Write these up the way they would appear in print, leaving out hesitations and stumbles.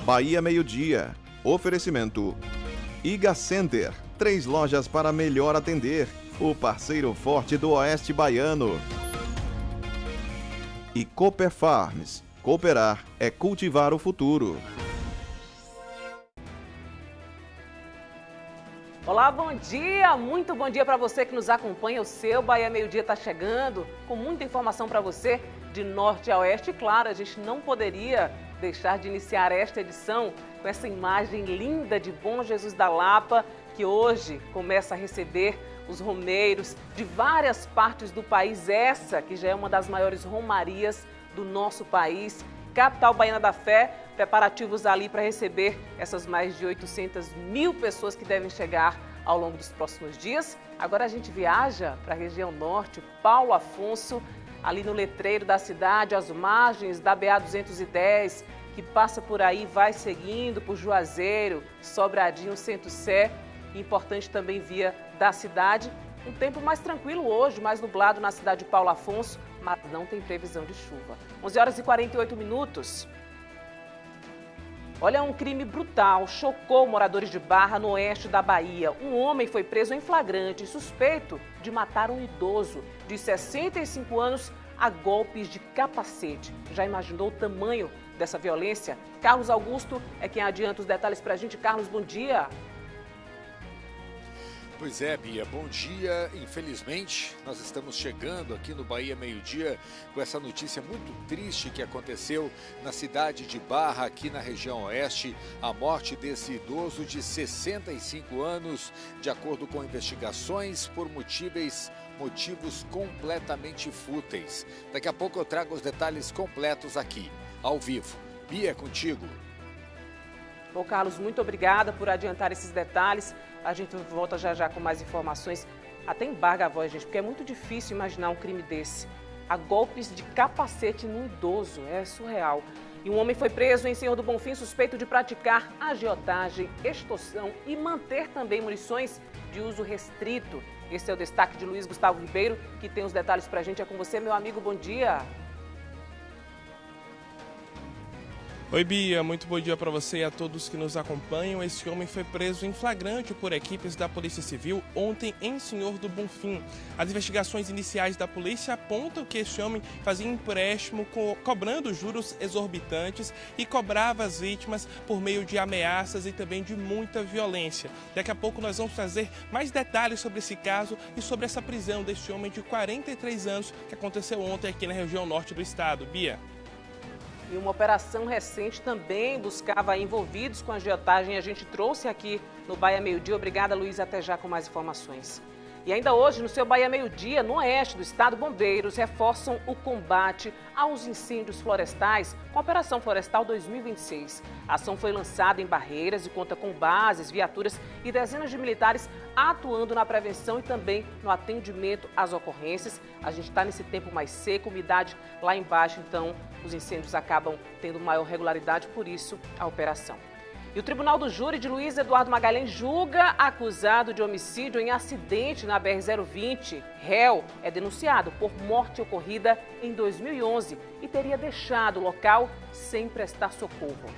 Bahia Meio-Dia. Oferecimento. Iga Center. 3 lojas para melhor atender. O parceiro forte do Oeste Baiano. E Cooper Farms. Cooperar é cultivar o futuro. Olá, bom dia! Muito bom dia para você que nos acompanha. O seu Bahia Meio-Dia está chegando com muita informação para você de norte a oeste. E claro, a gente não poderia deixar de iniciar esta edição com essa imagem linda de Bom Jesus da Lapa, que hoje começa a receber os romeiros de várias partes do país. Essa que já é uma das maiores romarias do nosso país. Capital Baiana da Fé, preparativos ali para receber essas mais de 800 mil pessoas que devem chegar ao longo dos próximos dias. Agora a gente viaja para a região norte, Paulo Afonso, ali no letreiro da cidade, às margens da BA-210, que passa por aí, vai seguindo por Juazeiro, Sobradinho, Centro-Sé. Importante também via da cidade. Um tempo mais tranquilo hoje, mais nublado na cidade de Paulo Afonso, mas não tem previsão de chuva. 11 horas e 48 minutos. Olha, um crime brutal chocou moradores de Barra, no oeste da Bahia. Um homem foi preso em flagrante, suspeito de matar um idoso de 65 anos a golpes de capacete. Já imaginou o tamanho dessa violência? Carlos Augusto é quem adianta os detalhes para a gente. Carlos, bom dia. Pois é, Bia, bom dia. Infelizmente, nós estamos chegando aqui no Bahia Meio-Dia com essa notícia muito triste que aconteceu na cidade de Barra, aqui na região oeste, a morte desse idoso de 65 anos, de acordo com investigações, por motivos completamente fúteis. Daqui a pouco eu trago os detalhes completos aqui, ao vivo. Bia, é contigo. Bom, Carlos, muito obrigada por adiantar esses detalhes. A gente volta já já com mais informações. Até embarga a voz, gente, porque é muito difícil imaginar um crime desse. Há golpes de capacete no idoso, é surreal. E um homem foi preso em Senhor do Bonfim, suspeito de praticar agiotagem, extorsão e manter também munições de uso restrito. Esse é o destaque de Luiz Gustavo Ribeiro, que tem os detalhes pra gente. É com você, meu amigo, bom dia. Oi, Bia, muito bom dia para você e a todos que nos acompanham. Esse homem foi preso em flagrante por equipes da Polícia Civil ontem em Senhor do Bonfim. As investigações iniciais da polícia apontam que esse homem fazia empréstimo cobrando juros exorbitantes e cobrava as vítimas por meio de ameaças e também de muita violência. Daqui a pouco nós vamos trazer mais detalhes sobre esse caso e sobre essa prisão deste homem de 43 anos que aconteceu ontem aqui na região norte do estado. Bia. E uma operação recente também buscava envolvidos com a agiotagem. A gente trouxe aqui no Bahia Meio-Dia. Obrigada, Luiz. Até já com mais informações. E ainda hoje, no seu Bahia Meio-Dia, no oeste do estado, bombeiros reforçam o combate aos incêndios florestais com a Operação Florestal 2026. A ação foi lançada em Barreiras e conta com bases, viaturas e dezenas de militares atuando na prevenção e também no atendimento às ocorrências. A gente está nesse tempo mais seco, umidade lá embaixo, então os incêndios acabam tendo maior regularidade, por isso a operação. E o Tribunal do Júri de Luiz Eduardo Magalhães julga acusado de homicídio em acidente na BR-020. Réu é denunciado por morte ocorrida em 2011 e teria deixado o local sem prestar socorro.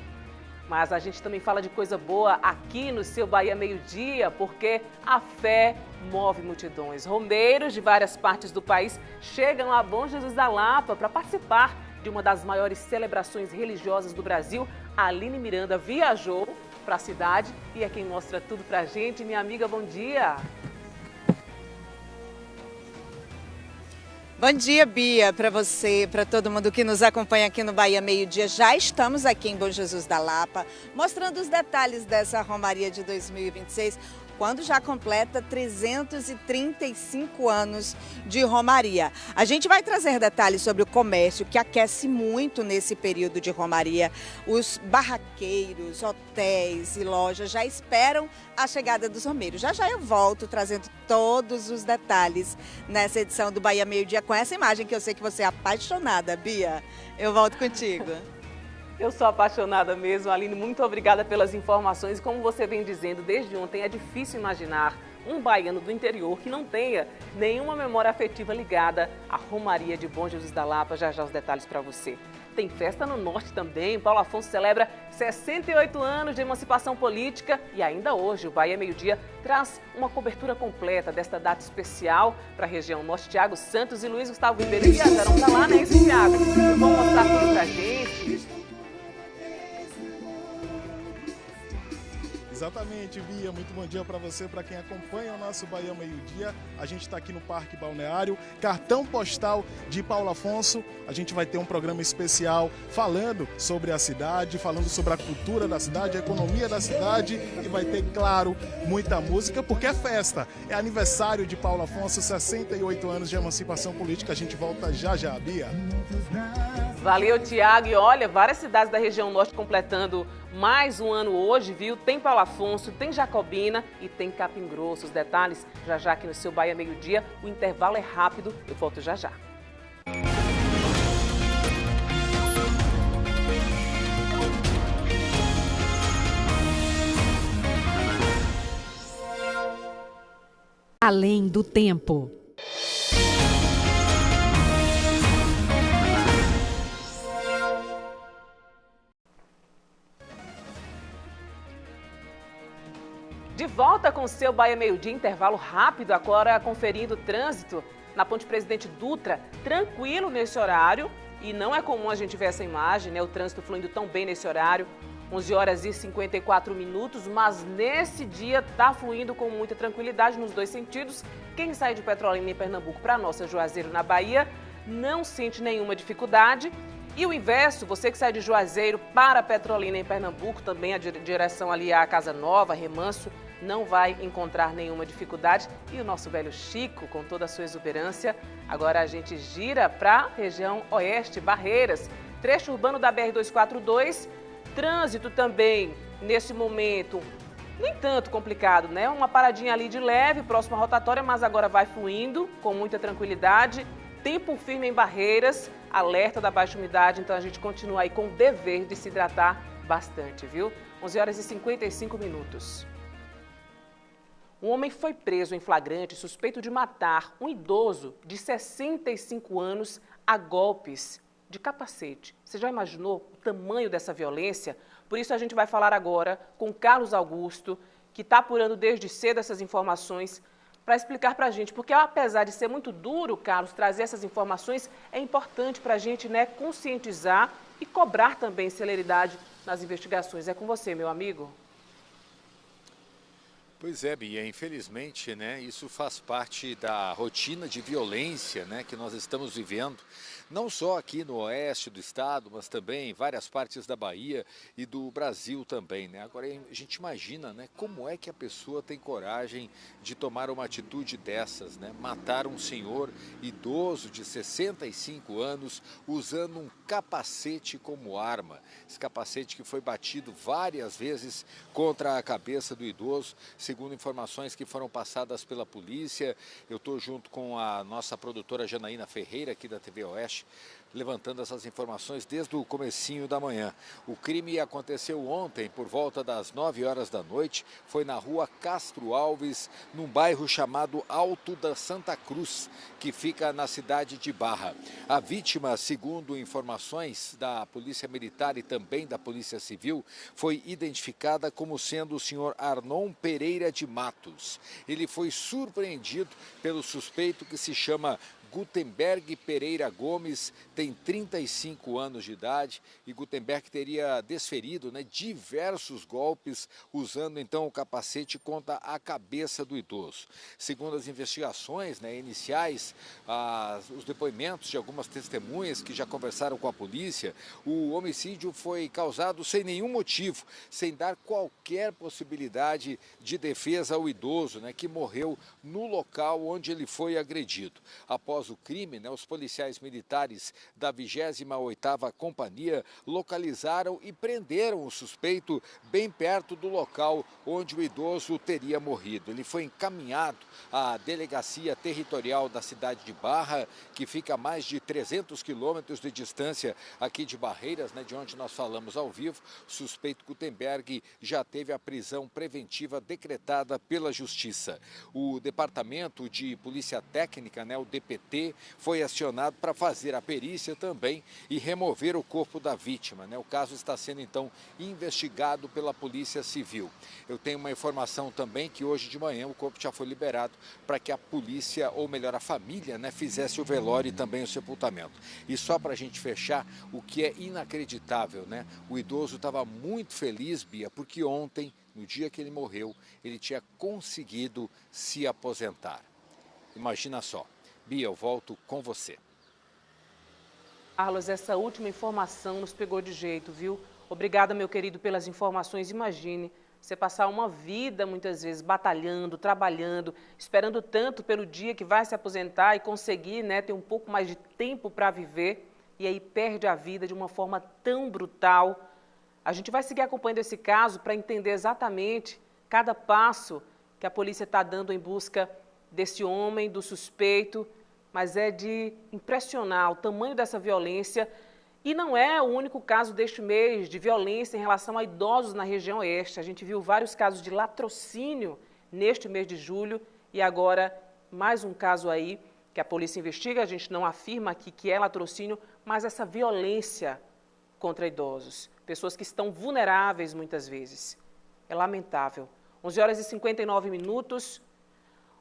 Mas a gente também fala de coisa boa aqui no seu Bahia Meio-Dia, porque a fé move multidões. Romeiros de várias partes do país chegam a Bom Jesus da Lapa para participar de uma das maiores celebrações religiosas do Brasil. A Aline Miranda viajou para a cidade e é quem mostra tudo para a gente. Minha amiga, bom dia! Bom dia, Bia, para você, para todo mundo que nos acompanha aqui no Bahia Meio-Dia. Já estamos aqui em Bom Jesus da Lapa, mostrando os detalhes dessa Romaria de 2026, quando já completa 335 anos de Romaria. A gente vai trazer detalhes sobre o comércio, que aquece muito nesse período de Romaria. Os barraqueiros, hotéis e lojas já esperam a chegada dos romeiros. Já já eu volto trazendo todos os detalhes nessa edição do Bahia Meio-Dia com essa imagem que eu sei que você é apaixonada, Bia. Eu volto contigo. Eu sou apaixonada mesmo, Aline, muito obrigada pelas informações. Como você vem dizendo, desde ontem é difícil imaginar um baiano do interior que não tenha nenhuma memória afetiva ligada à Romaria de Bom Jesus da Lapa. Já já os detalhes para você. Tem festa no norte também. Paulo Afonso celebra 68 anos de emancipação política e ainda hoje o Bahia Meio Dia traz uma cobertura completa desta data especial para a região norte. Tiago Santos e Luiz Gustavo Ribeiro viajaram para lá, né, isso, Tiago? Vamos mostrar tudo pra gente. Exatamente, Bia. Muito bom dia para você, para quem acompanha o nosso Bahia Meio Dia. A gente está aqui no Parque Balneário, cartão postal de Paulo Afonso. A gente vai ter um programa especial falando sobre a cidade, falando sobre a cultura da cidade, a economia da cidade e vai ter, claro, muita música, porque é festa. É aniversário de Paulo Afonso, 68 anos de emancipação política. A gente volta já já, Bia. Valeu, Tiago. E olha, várias cidades da região norte completando mais um ano hoje, viu? Tem Paulo Afonso, tem Jacobina e tem Capim Grosso. Os detalhes já já aqui no seu Bahia Meio Dia. O intervalo é rápido, eu volto já já. Além do tempo. De volta com o seu Bahia Meio Dia, intervalo rápido, agora conferindo o trânsito na Ponte Presidente Dutra, tranquilo nesse horário, e não é comum a gente ver essa imagem, né? O trânsito fluindo tão bem nesse horário, 11 horas e 54 minutos, mas nesse dia está fluindo com muita tranquilidade nos dois sentidos. Quem sai de Petrolina em Pernambuco para nossa Juazeiro na Bahia não sente nenhuma dificuldade. E o inverso, você que sai de Juazeiro para Petrolina em Pernambuco, também a direção ali à Casa Nova, Remanso, não vai encontrar nenhuma dificuldade. E o nosso velho Chico, com toda a sua exuberância, agora a gente gira para a região oeste, Barreiras, trecho urbano da BR-242, trânsito também, nesse momento, nem tanto complicado, né? Uma paradinha ali de leve, próxima rotatória, mas agora vai fluindo com muita tranquilidade. Tempo firme em Barreiras, alerta da baixa umidade, então a gente continua aí com o dever de se hidratar bastante, viu? 11 horas e 55 minutos. Um homem foi preso em flagrante suspeito de matar um idoso de 65 anos a golpes de capacete. Você já imaginou o tamanho dessa violência? Por isso a gente vai falar agora com Carlos Augusto, que está apurando desde cedo essas informações, para explicar para a gente, porque apesar de ser muito duro, Carlos, trazer essas informações, é importante para a gente, né, conscientizar e cobrar também celeridade nas investigações. É com você, meu amigo. Pois é, Bia, infelizmente, né, isso faz parte da rotina de violência, né, que nós estamos vivendo, não só aqui no oeste do estado, mas também em várias partes da Bahia e do Brasil também, né? Agora a gente imagina, né, como é que a pessoa tem coragem de tomar uma atitude dessas, né? Matar um senhor idoso de 65 anos usando um capacete como arma. Esse capacete que foi batido várias vezes contra a cabeça do idoso, segundo informações que foram passadas pela polícia. Eu estou junto com a nossa produtora Janaína Ferreira, aqui da TV Oeste, levantando essas informações desde o comecinho da manhã. O crime aconteceu ontem, por volta das 9 horas da noite, foi na rua Castro Alves, num bairro chamado Alto da Santa Cruz, que fica na cidade de Barra. A vítima, segundo informações da Polícia Militar e também da Polícia Civil, foi identificada como sendo o senhor Arnon Pereira de Matos. Ele foi surpreendido pelo suspeito que se chama Gutenberg Pereira Gomes, tem 35 anos de idade e Gutenberg teria desferido, né, diversos golpes usando então o capacete contra a cabeça do idoso. Segundo as investigações, né, iniciais, os depoimentos de algumas testemunhas que já conversaram com a polícia, o homicídio foi causado sem nenhum motivo, sem dar qualquer possibilidade de defesa ao idoso, né, que morreu no local onde ele foi agredido. Após o crime, né, os policiais militares da 28ª Companhia localizaram e prenderam o suspeito bem perto do local onde o idoso teria morrido. Ele foi encaminhado à Delegacia Territorial da cidade de Barra, que fica a mais de 300 quilômetros de distância aqui de Barreiras, né, de onde nós falamos ao vivo. O suspeito Gutenberg já teve a prisão preventiva decretada pela Justiça. O Departamento de Polícia Técnica, né, o DPT, DRT foi acionado para fazer a perícia também e remover o corpo da vítima, né? O caso está sendo, então, investigado pela Polícia Civil. Eu tenho uma informação também que hoje de manhã o corpo já foi liberado para que a polícia, ou melhor, a família, né, fizesse o velório e também o sepultamento. E só para a gente fechar, o que é inacreditável, né? O idoso estava muito feliz, Bia, porque ontem, no dia que ele morreu, ele tinha conseguido se aposentar. Imagina só. Bia, eu volto com você. Carlos, essa última informação nos pegou de jeito, viu? Obrigada, meu querido, pelas informações. Imagine você passar uma vida, muitas vezes, batalhando, trabalhando, esperando tanto pelo dia que vai se aposentar e conseguir, né, ter um pouco mais de tempo para viver, e aí perde a vida de uma forma tão brutal. A gente vai seguir acompanhando esse caso para entender exatamente cada passo que a polícia está dando em busca desse homem, do suspeito, mas é de impressionar o tamanho dessa violência. E não é o único caso deste mês de violência em relação a idosos na região oeste. A gente viu vários casos de latrocínio neste mês de julho e agora mais um caso aí que a polícia investiga. A gente não afirma aqui que é latrocínio, mas essa violência contra idosos. Pessoas que estão vulneráveis muitas vezes. É lamentável. 11h59.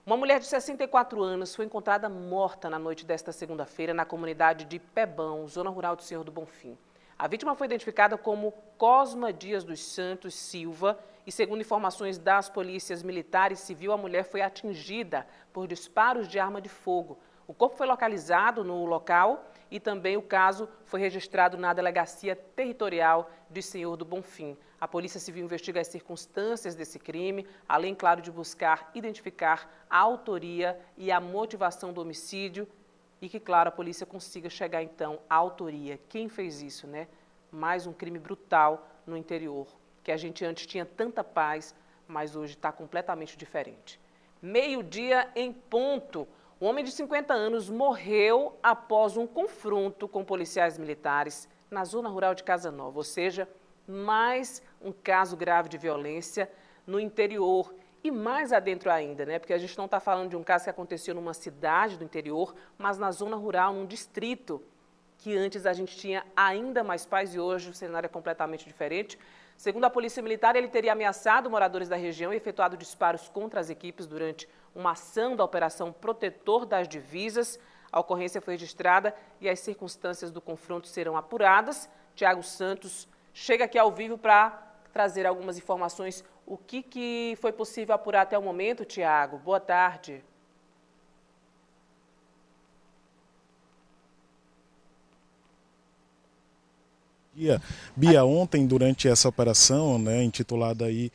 Uma mulher de 64 anos foi encontrada morta na noite desta segunda-feira na comunidade de Pebão, zona rural do Senhor do Bonfim. A vítima foi identificada como Cosma Dias dos Santos Silva e, segundo informações das polícias militar e civil, a mulher foi atingida por disparos de arma de fogo. O corpo foi localizado no local e também o caso foi registrado na Delegacia Territorial de Senhor do Bonfim. A Polícia Civil investiga as circunstâncias desse crime, além, claro, de buscar identificar a autoria e a motivação do homicídio e que, claro, a polícia consiga chegar, então, à autoria. Quem fez isso, né? Mais um crime brutal no interior, que a gente antes tinha tanta paz, mas hoje está completamente diferente. 12h em ponto. Um homem de 50 anos morreu após um confronto com policiais militares na zona rural de Casa Nova, ou seja, mais um caso grave de violência no interior e mais adentro ainda, né? Porque a gente não está falando de um caso que aconteceu numa cidade do interior, mas na zona rural, num distrito que antes a gente tinha ainda mais paz e hoje o cenário é completamente diferente. Segundo a Polícia Militar, ele teria ameaçado moradores da região e efetuado disparos contra as equipes durante uma ação da Operação Protetor das Divisas. A ocorrência foi registrada e as circunstâncias do confronto serão apuradas. Tiago Santos chega aqui ao vivo para trazer algumas informações. O que foi possível apurar até o momento, Tiago? Boa tarde. Bia, ontem, durante essa operação, né, intitulada aí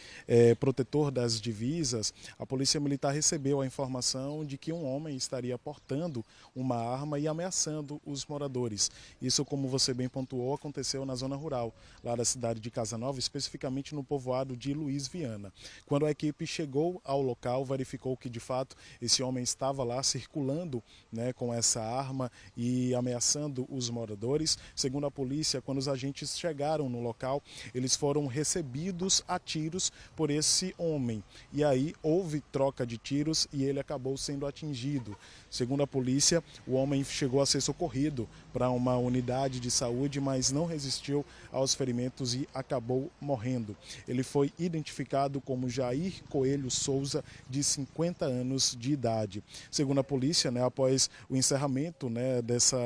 Protetor das Divisas, a Polícia Militar recebeu a informação de que um homem estaria portando uma arma e ameaçando os moradores. Isso, como você bem pontuou, aconteceu na zona rural, lá da cidade de Casa Nova, especificamente no povoado de Luiz Viana. Quando a equipe chegou ao local, verificou que, de fato, esse homem estava lá circulando, né, com essa arma e ameaçando os moradores. Segundo a polícia, quando os agentes chegaram no local, eles foram recebidos a tiros por esse homem. E aí houve troca de tiros e ele acabou sendo atingido. Segundo a polícia, o homem chegou a ser socorrido para uma unidade de saúde, mas não resistiu aos ferimentos e acabou morrendo. Ele foi identificado como Jair Coelho Souza, de 50 anos de idade. Segundo a polícia, né, após o encerramento, né,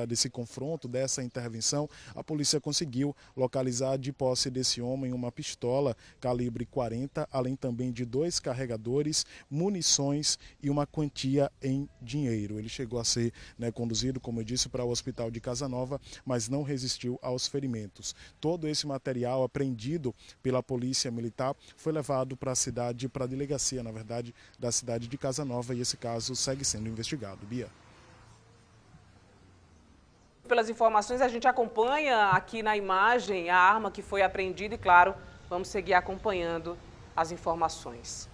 desse confronto, dessa intervenção, a polícia conseguiu localizar de posse desse homem uma pistola calibre 40, além também de 2 carregadores, munições e uma quantia em dinheiro. Ele chegou a ser, né, conduzido, como eu disse, para o hospital de Casa Nova, mas não resistiu aos ferimentos. Todo esse material apreendido pela Polícia Militar foi levado para a cidade, para a delegacia, na verdade, da cidade de Casa Nova, e esse caso segue sendo investigado. Bia. Pelas informações, a gente acompanha aqui na imagem a arma que foi apreendida e, claro, vamos seguir acompanhando as informações.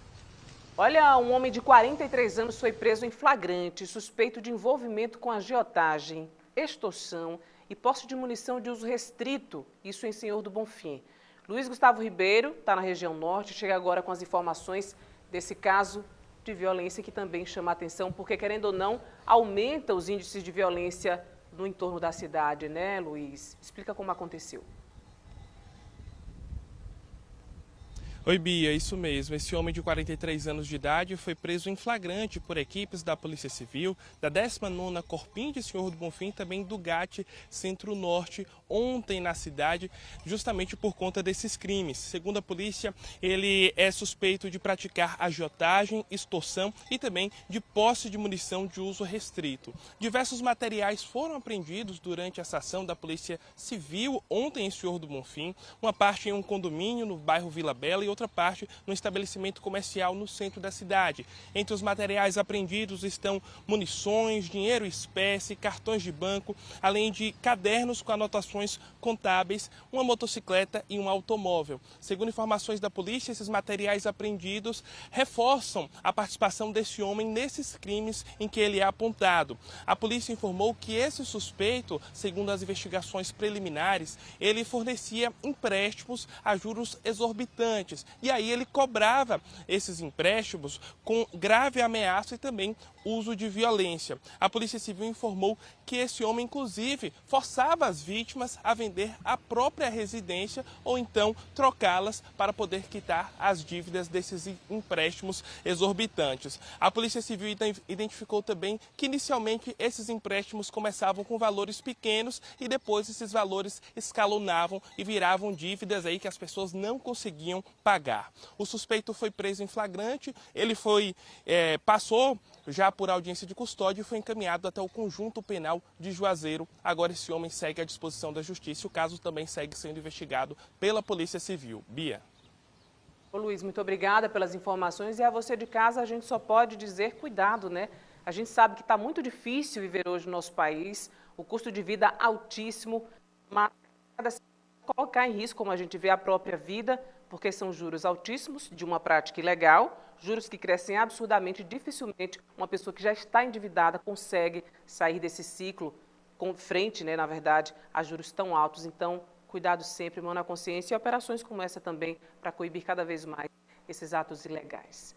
Olha, um homem de 43 anos foi preso em flagrante, suspeito de envolvimento com agiotagem, extorsão e posse de munição de uso restrito, isso em Senhor do Bonfim. Luiz Gustavo Ribeiro está na região norte, chega agora com as informações desse caso de violência que também chama a atenção, porque, querendo ou não, aumenta os índices de violência no entorno da cidade, né, Luiz? Explica como aconteceu. Oi, Bia, isso mesmo. Esse homem de 43 anos de idade foi preso em flagrante por equipes da Polícia Civil, da 19ª Corpim de Senhor do Bonfim, também do GAT Centro-Norte, ontem na cidade, justamente por conta desses crimes. Segundo a polícia, ele é suspeito de praticar agiotagem, extorsão e também de posse de munição de uso restrito. Diversos materiais foram apreendidos durante essa ação da Polícia Civil ontem em Senhor do Bonfim, uma parte em um condomínio no bairro Vila Bela e outra parte no estabelecimento comercial no centro da cidade. Entre os materiais apreendidos estão munições, dinheiro espécie, cartões de banco, além de cadernos com anotações contábeis, uma motocicleta e um automóvel. Segundo informações da polícia, esses materiais apreendidos reforçam a participação desse homem nesses crimes em que ele é apontado. A polícia informou que esse suspeito, segundo as investigações preliminares, ele fornecia empréstimos a juros exorbitantes. E aí ele cobrava esses empréstimos com grave ameaça e também uso de violência. A Polícia Civil informou que esse homem, inclusive, forçava as vítimas a vender a própria residência ou então trocá-las para poder quitar as dívidas desses empréstimos exorbitantes. A Polícia Civil identificou também que inicialmente esses empréstimos começavam com valores pequenos e depois esses valores escalonavam e viravam dívidas aí que as pessoas não conseguiam pagar. O suspeito foi preso em flagrante, ele passou já por audiência de custódia e foi encaminhado até o Conjunto Penal de Juazeiro. Agora esse homem segue à disposição da Justiça e o caso também segue sendo investigado pela Polícia Civil. Bia. Ô Luiz, muito obrigada pelas informações e a você de casa a gente só pode dizer cuidado, né? A gente sabe que está muito difícil viver hoje no nosso país, o custo de vida altíssimo, mas colocar em risco, como a gente vê, a própria vida, porque são juros altíssimos de uma prática ilegal, juros que crescem absurdamente, dificilmente uma pessoa que já está endividada consegue sair desse ciclo com frente, né, na verdade, a juros tão altos. Então, cuidado sempre, mão na consciência e operações como essa também para coibir cada vez mais esses atos ilegais.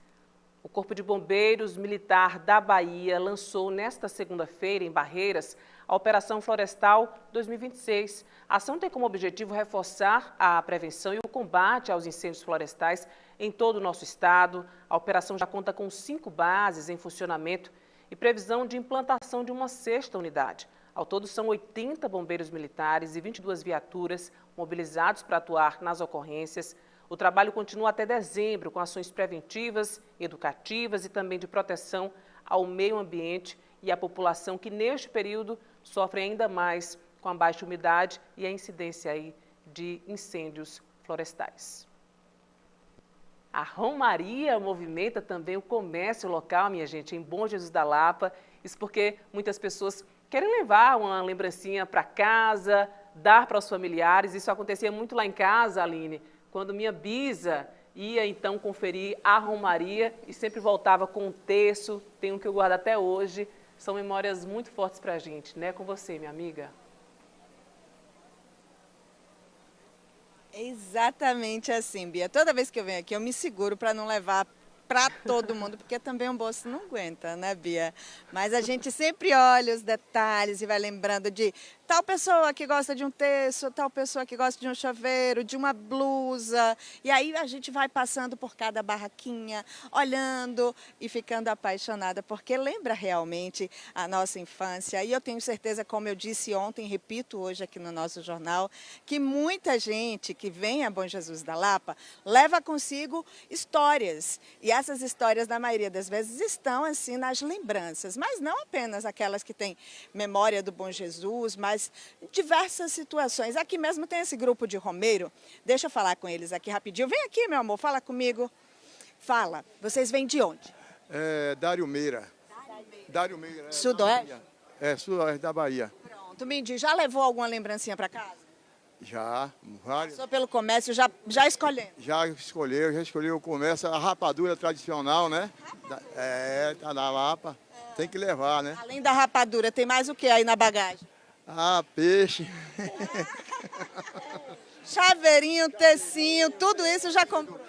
O Corpo de Bombeiros Militar da Bahia lançou nesta segunda-feira, em Barreiras, a Operação Florestal 2026. A ação tem como objetivo reforçar a prevenção e o combate aos incêndios florestais em todo o nosso estado. A operação já conta com 5 bases em funcionamento e previsão de implantação de uma 6ª unidade. Ao todo, são 80 bombeiros militares e 22 viaturas mobilizados para atuar nas ocorrências. O trabalho continua até dezembro, com ações preventivas, educativas e também de proteção ao meio ambiente e à população que, neste período, sofre ainda mais com a baixa umidade e a incidência aí de incêndios florestais. A Romaria movimenta também o comércio local, minha gente, em Bom Jesus da Lapa. Isso porque muitas pessoas querem levar uma lembrancinha para casa, dar para os familiares. Isso acontecia muito lá em casa, Aline, quando minha bisa ia então conferir a Romaria e sempre voltava com um terço, tem um que eu guardo até hoje. São memórias muito fortes para a gente, né? Com você, minha amiga. Exatamente assim, Bia. Toda vez que eu venho aqui, eu me seguro para não levar para todo mundo, porque também um bolso não aguenta, né, Bia? Mas a gente sempre olha os detalhes e vai lembrando de tal pessoa que gosta de um terço, tal pessoa que gosta de um chaveiro, de uma blusa. E aí a gente vai passando por cada barraquinha, olhando e ficando apaixonada, porque lembra realmente a nossa infância. E eu tenho certeza, como eu disse ontem, repito hoje aqui no nosso jornal, que muita gente que vem a Bom Jesus da Lapa leva consigo histórias. E essas histórias, na maioria das vezes, estão assim nas lembranças, mas não apenas aquelas que têm memória do Bom Jesus, mas diversas situações. Aqui mesmo tem esse grupo de romeiro, deixa eu falar com eles aqui rapidinho. Vem aqui, meu amor, fala comigo. Fala, vocês vêm de onde? Dário Meira. Dário Meira. Sudoeste? Sudoeste da Bahia. Pronto, me diz, já levou alguma lembrancinha para casa? Já, várias. Passou pelo comércio, já escolhendo? Já escolheu o comércio, a rapadura tradicional, né? Tá na Lapa. Tem que levar, né? Além da rapadura, tem mais o que aí na bagagem? Peixe. Chaveirinho, tecinho, tudo isso já comprou?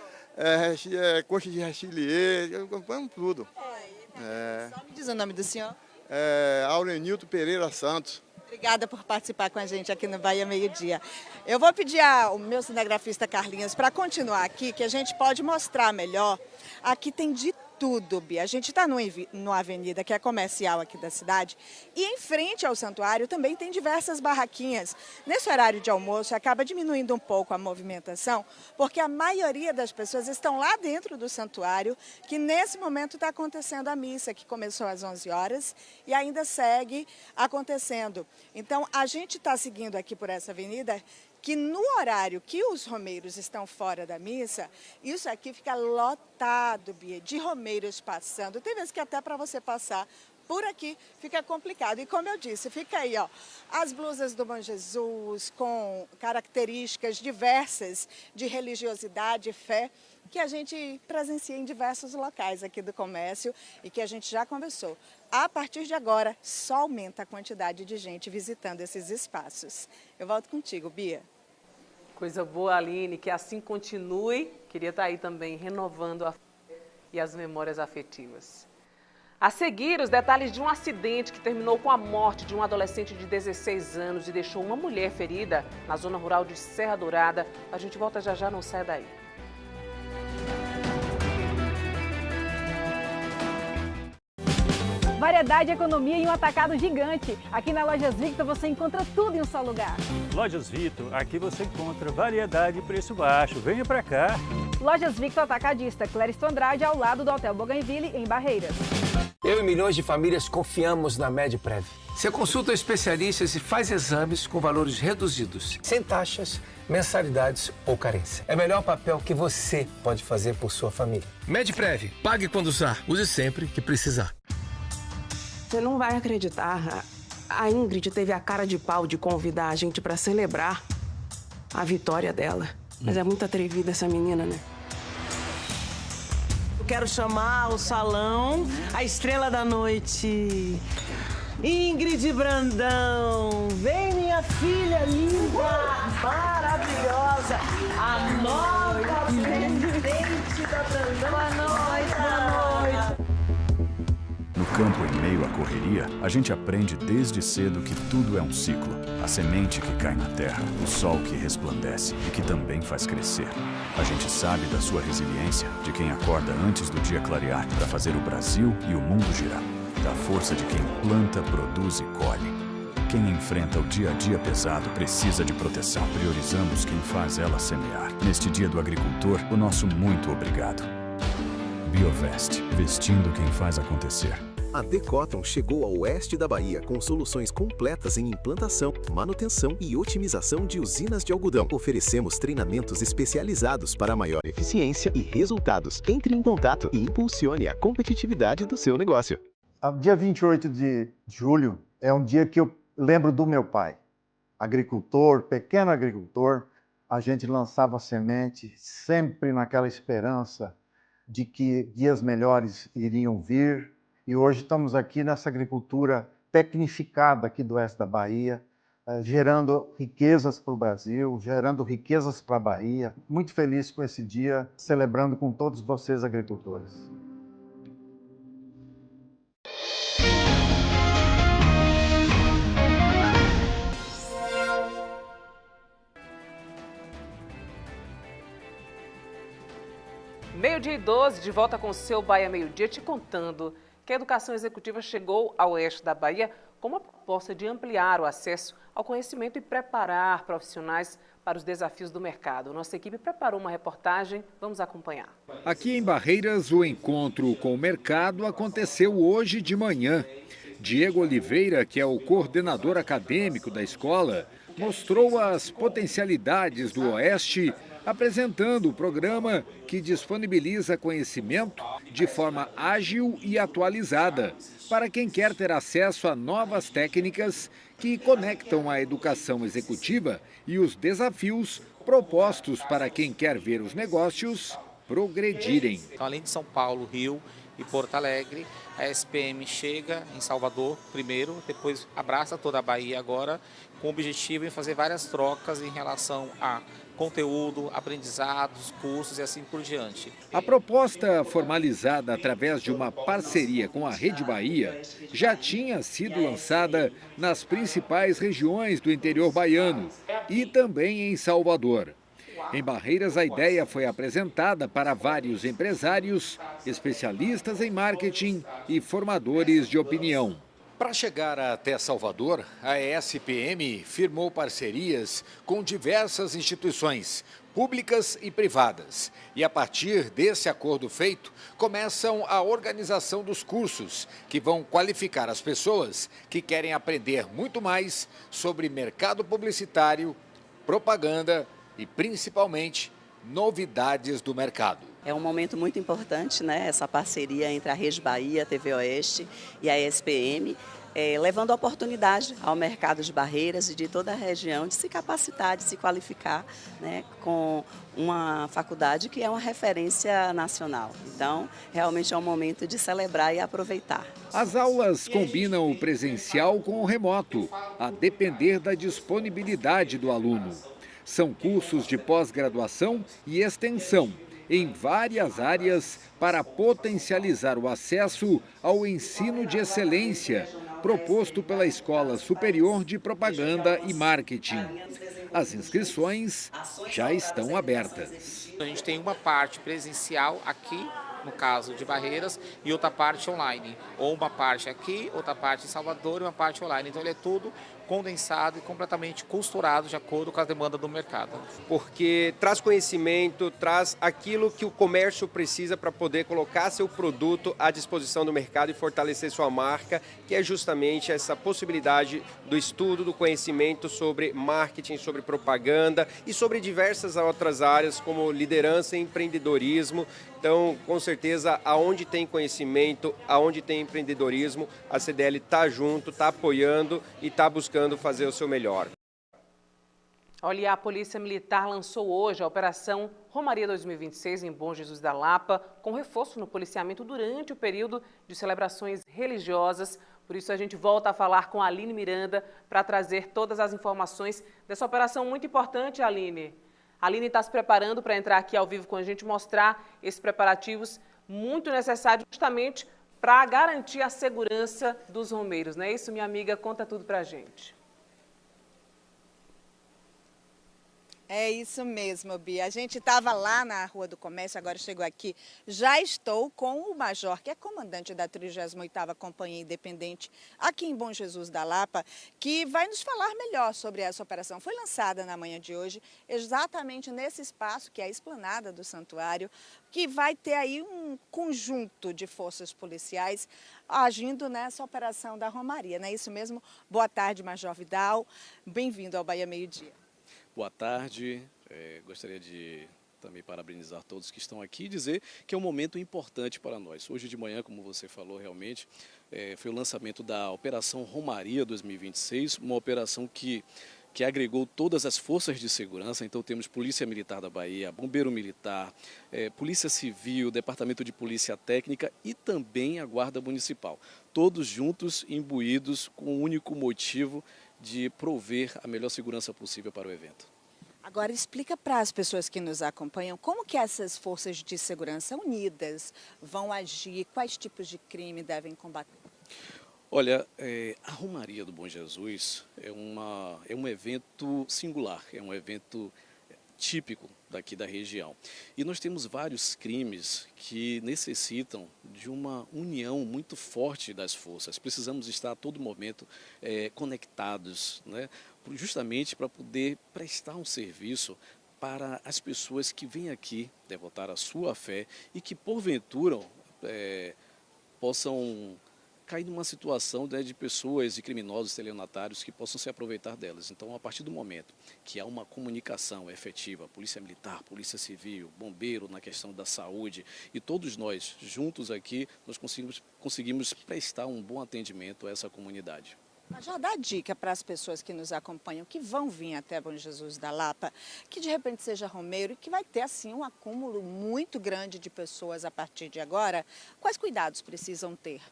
coxa de rechilier, acompanhamos tudo. Só me diz o nome do senhor. Aurenilton Pereira Santos. Obrigada por participar com a gente aqui no Bahia Meio Dia. Eu vou pedir ao meu cinegrafista Carlinhos para continuar aqui, que a gente pode mostrar melhor. Aqui tem de tudo, Bia. A gente está numa avenida que é comercial aqui da cidade e em frente ao santuário também tem diversas barraquinhas. Nesse horário de almoço acaba diminuindo um pouco a movimentação, porque a maioria das pessoas estão lá dentro do santuário, que nesse momento está acontecendo a missa, que começou às 11 horas e ainda segue acontecendo. Então, a gente está seguindo aqui por essa avenida, que no horário que os romeiros estão fora da missa, isso aqui fica lotado, Bia, de romeiros passando. Tem vezes que até para você passar por aqui fica complicado. E como eu disse, fica aí, ó, as blusas do Bom Jesus com características diversas de religiosidade e fé, que a gente presencia em diversos locais aqui do comércio e que a gente já conversou. A partir de agora, só aumenta a quantidade de gente visitando esses espaços. Eu volto contigo, Bia. Coisa boa, Aline, que assim continue. Queria estar aí também renovando a fé e as memórias afetivas. A seguir, os detalhes de um acidente que terminou com a morte de um adolescente de 16 anos e deixou uma mulher ferida na zona rural de Serra Dourada. A gente volta já já, não sai daí. Variedade e economia em um atacado gigante. Aqui na Lojas Victor você encontra tudo em um só lugar. Lojas Victor, aqui você encontra variedade e preço baixo. Venha pra cá. Lojas Victor Atacadista, Clériston Andrade, ao lado do Hotel Bougainville, em Barreiras. Eu e milhões de famílias confiamos na Medprev. Você consulta especialistas e faz exames com valores reduzidos, sem taxas, mensalidades ou carência. É o melhor papel que você pode fazer por sua família. Medprev, pague quando usar, use sempre que precisar. Você não vai acreditar. A Ingrid teve a cara de pau de convidar a gente para celebrar a vitória dela. Mas é muito atrevida essa menina, né? Eu quero chamar ao salão a estrela da noite. Ingrid Brandão. Vem, minha filha linda, maravilhosa. A nova presidente da Brandão. Boa noite. Boa noite. No campo, em meio à correria, a gente aprende desde cedo que tudo é um ciclo. A semente que cai na terra, o sol que resplandece e que também faz crescer. A gente sabe da sua resiliência, de quem acorda antes do dia clarear para fazer o Brasil e o mundo girar. Da força de quem planta, produz e colhe. Quem enfrenta o dia a dia pesado precisa de proteção. Priorizamos quem faz ela semear. Neste Dia do Agricultor, o nosso muito obrigado. Biovest, vestindo quem faz acontecer. A Decotton chegou ao oeste da Bahia com soluções completas em implantação, manutenção e otimização de usinas de algodão. Oferecemos treinamentos especializados para maior eficiência e resultados. Entre em contato e impulsione a competitividade do seu negócio. Dia 28 de julho é um dia que eu lembro do meu pai. Agricultor, pequeno agricultor, a gente lançava semente sempre naquela esperança de que dias melhores iriam vir. E hoje estamos aqui nessa agricultura tecnificada aqui do oeste da Bahia, gerando riquezas para o Brasil, gerando riquezas para a Bahia. Muito feliz com esse dia, celebrando com todos vocês agricultores. Meio-dia e 12, de volta com o seu Bahia Meio-Dia, te contando que a Educação Executiva chegou ao oeste da Bahia com uma proposta de ampliar o acesso ao conhecimento e preparar profissionais para os desafios do mercado. Nossa equipe preparou uma reportagem, vamos acompanhar. Aqui em Barreiras, o encontro com o mercado aconteceu hoje de manhã. Diego Oliveira, que é o coordenador acadêmico da escola, mostrou as potencialidades do Oeste, apresentando o programa que disponibiliza conhecimento de forma ágil e atualizada para quem quer ter acesso a novas técnicas que conectam a educação executiva e os desafios propostos para quem quer ver os negócios progredirem. Então, além de São Paulo, Rio e Porto Alegre, a SPM chega em Salvador primeiro, depois abraça toda a Bahia agora, com o objetivo em fazer várias trocas em relação a conteúdo, aprendizados, cursos e assim por diante. A proposta, formalizada através de uma parceria com a Rede Bahia, já tinha sido lançada nas principais regiões do interior baiano e também em Salvador. Em Barreiras, a ideia foi apresentada para vários empresários, especialistas em marketing e formadores de opinião. Para chegar até Salvador, a ESPM firmou parcerias com diversas instituições, públicas e privadas. E a partir desse acordo feito, começam a organização dos cursos, que vão qualificar as pessoas que querem aprender muito mais sobre mercado publicitário, propaganda e, principalmente, novidades do mercado. É um momento muito importante, né? Essa parceria entre a Rede Bahia, a TV Oeste e a ESPM, levando a oportunidade ao mercado de Barreiras e de toda a região de se capacitar, de se qualificar, né? Com uma faculdade que é uma referência nacional. Então, realmente é um momento de celebrar e aproveitar. As aulas combinam o presencial com o remoto, a depender da disponibilidade do aluno. São cursos de pós-graduação e extensão em várias áreas para potencializar o acesso ao ensino de excelência proposto pela Escola Superior de Propaganda e Marketing. As inscrições já estão abertas. A gente tem uma parte presencial aqui, no caso de Barreiras, e outra parte online. Ou uma parte aqui, outra parte em Salvador e uma parte online. Então ele é tudo condensado e completamente costurado de acordo com a demanda do mercado. Porque traz conhecimento, traz aquilo que o comércio precisa para poder colocar seu produto à disposição do mercado e fortalecer sua marca, que é justamente essa possibilidade do estudo, do conhecimento sobre marketing, sobre propaganda e sobre diversas outras áreas como liderança e empreendedorismo. Então, com certeza, aonde tem conhecimento, aonde tem empreendedorismo, a CDL está junto, está apoiando e está buscando fazer o seu melhor. Olha, a Polícia Militar lançou hoje a Operação Romaria 2026 em Bom Jesus da Lapa, com reforço no policiamento durante o período de celebrações religiosas. Por isso a gente volta a falar com a Aline Miranda para trazer todas as informações dessa operação muito importante, Aline. A Aline está se preparando para entrar aqui ao vivo com a gente, mostrar esses preparativos muito necessários justamente para garantir a segurança dos romeiros, não é isso, minha amiga? Conta tudo para a gente. É isso mesmo, Bia. A gente estava lá na Rua do Comércio, agora chegou aqui. Já estou com o Major, que é comandante da 38ª Companhia Independente aqui em Bom Jesus da Lapa, que vai nos falar melhor sobre essa operação. Foi lançada na manhã de hoje, exatamente nesse espaço, que é a esplanada do santuário, que vai ter aí um conjunto de forças policiais agindo nessa operação da Romaria. Não é isso mesmo? Boa tarde, Major Vidal. Bem-vindo ao Bahia Meio Dia. Boa tarde, gostaria de também parabenizar todos que estão aqui e dizer que é um momento importante para nós. Hoje de manhã, como você falou, realmente foi o lançamento da Operação Romaria 2026, uma operação que agregou todas as forças de segurança. Então temos Polícia Militar da Bahia, Bombeiro Militar, Polícia Civil, Departamento de Polícia Técnica e também a Guarda Municipal. Todos juntos, imbuídos com o único motivo de prover a melhor segurança possível para o evento. Agora explica para as pessoas que nos acompanham como que essas forças de segurança unidas vão agir, quais tipos de crime devem combater. Olha, a Romaria do Bom Jesus é um evento singular, é um evento típico daqui da região. E nós temos vários crimes que necessitam de uma união muito forte das forças. Precisamos estar a todo momento conectados, né? Justamente para poder prestar um serviço para as pessoas que vêm aqui devotar a sua fé e que, porventura, possam cair numa situação de pessoas e criminosos estelionatários que possam se aproveitar delas. Então, a partir do momento que há uma comunicação efetiva, Polícia Militar, Polícia Civil, Bombeiro na questão da saúde e todos nós juntos aqui, nós conseguimos prestar um bom atendimento a essa comunidade. Já dá dica para as pessoas que nos acompanham, que vão vir até Bom Jesus da Lapa, que de repente seja romeiro e que vai ter assim um acúmulo muito grande de pessoas a partir de agora. Quais cuidados precisam ter?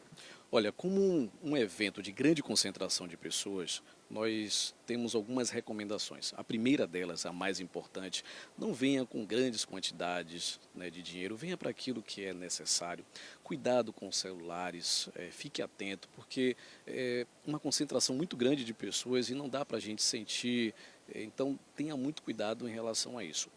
Olha, como um evento de grande concentração de pessoas, nós temos algumas recomendações. A primeira delas, a mais importante, não venha com grandes quantidades, né, de dinheiro, venha para aquilo que é necessário. Cuidado com os celulares, fique atento, porque é uma concentração muito grande de pessoas e não dá para a gente sentir, então tenha muito cuidado em relação a isso.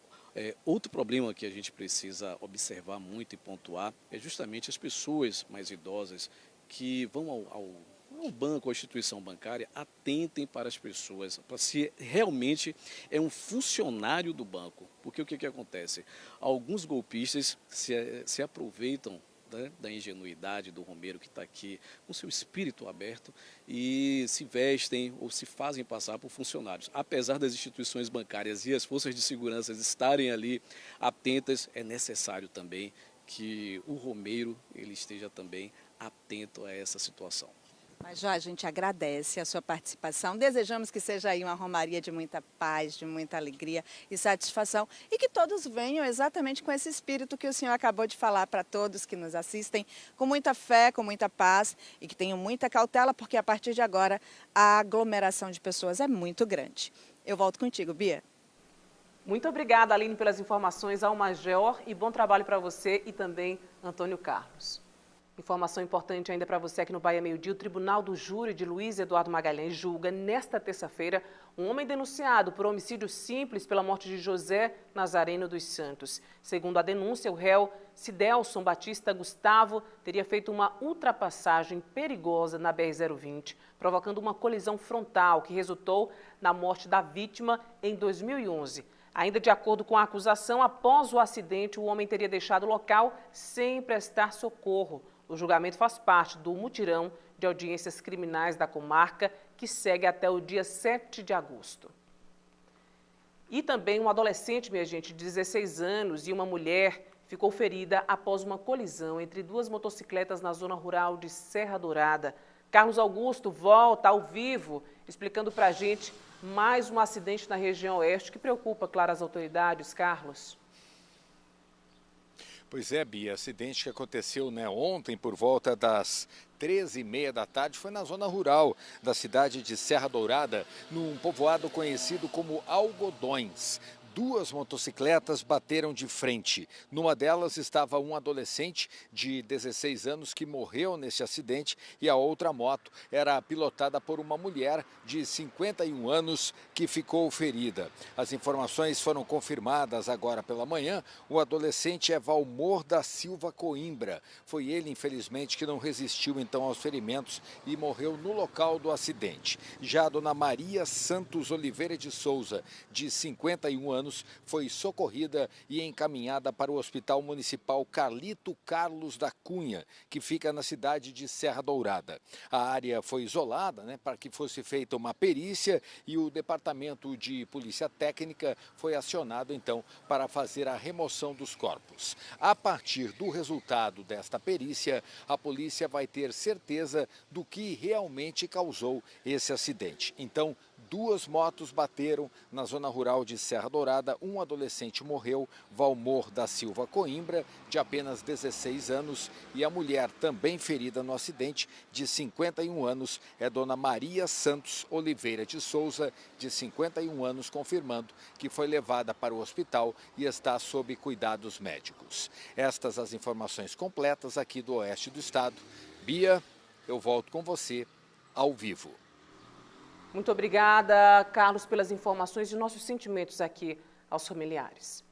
Outro problema que a gente precisa observar muito e pontuar é justamente as pessoas mais idosas que vão ao banco, à instituição bancária, atentem para as pessoas, para se realmente é um funcionário do banco. Porque o que acontece? Alguns golpistas se aproveitam, né, da ingenuidade do romeiro que está aqui, com seu espírito aberto, e se vestem ou se fazem passar por funcionários. Apesar das instituições bancárias e as forças de segurança estarem ali atentas, é necessário também que o romeiro ele esteja também atento a essa situação. Mas, Jó, a gente agradece a sua participação. Desejamos que seja aí uma romaria de muita paz, de muita alegria e satisfação. E que todos venham exatamente com esse espírito que o senhor acabou de falar para todos que nos assistem, com muita fé, com muita paz e que tenham muita cautela, porque a partir de agora a aglomeração de pessoas é muito grande. Eu volto contigo, Bia. Muito obrigada, Aline, pelas informações ao Major e bom trabalho para você e também Antônio Carlos. Informação importante ainda para você aqui no Bahia Meio Dia. O Tribunal do Júri de Luiz Eduardo Magalhães julga nesta terça-feira um homem denunciado por homicídio simples pela morte de José Nazareno dos Santos. Segundo a denúncia, o réu Cidelson Batista Gustavo teria feito uma ultrapassagem perigosa na BR-020, provocando uma colisão frontal que resultou na morte da vítima em 2011. Ainda de acordo com a acusação, após o acidente, o homem teria deixado o local sem prestar socorro. O julgamento faz parte do mutirão de audiências criminais da comarca, que segue até o dia 7 de agosto. E também um adolescente, minha gente, de 16 anos e uma mulher ficou ferida após uma colisão entre duas motocicletas na zona rural de Serra Dourada. Carlos Augusto volta ao vivo, explicando para a gente mais um acidente na região oeste que preocupa, claro, as autoridades. Carlos. Pois é, Bia, acidente que aconteceu, né, ontem por volta das 13h30 da tarde, foi na zona rural da cidade de Serra Dourada, num povoado conhecido como Algodões. Duas motocicletas bateram de frente. Numa delas estava um adolescente de 16 anos que morreu nesse acidente e a outra moto era pilotada por uma mulher de 51 anos que ficou ferida. As informações foram confirmadas agora pela manhã. O adolescente é Valmor da Silva Coimbra. Foi ele, infelizmente, que não resistiu então aos ferimentos e morreu no local do acidente. Já a dona Maria Santos Oliveira de Souza, de 51 anos, foi socorrida e encaminhada para o Hospital Municipal Carlito Carlos da Cunha, que fica na cidade de Serra Dourada. A área foi isolada, né, para que fosse feita uma perícia e o Departamento de Polícia Técnica foi acionado, então, para fazer a remoção dos corpos. A partir do resultado desta perícia, a polícia vai ter certeza do que realmente causou esse acidente. Então, duas motos bateram na zona rural de Serra Dourada, um adolescente morreu, Valmor da Silva Coimbra, de apenas 16 anos, e a mulher também ferida no acidente, de 51 anos, é dona Maria Santos Oliveira de Souza, de 51 anos, confirmando que foi levada para o hospital e está sob cuidados médicos. Estas as informações completas aqui do oeste do estado. Bia, eu volto com você ao vivo. Muito obrigada, Carlos, pelas informações e nossos sentimentos aqui aos familiares.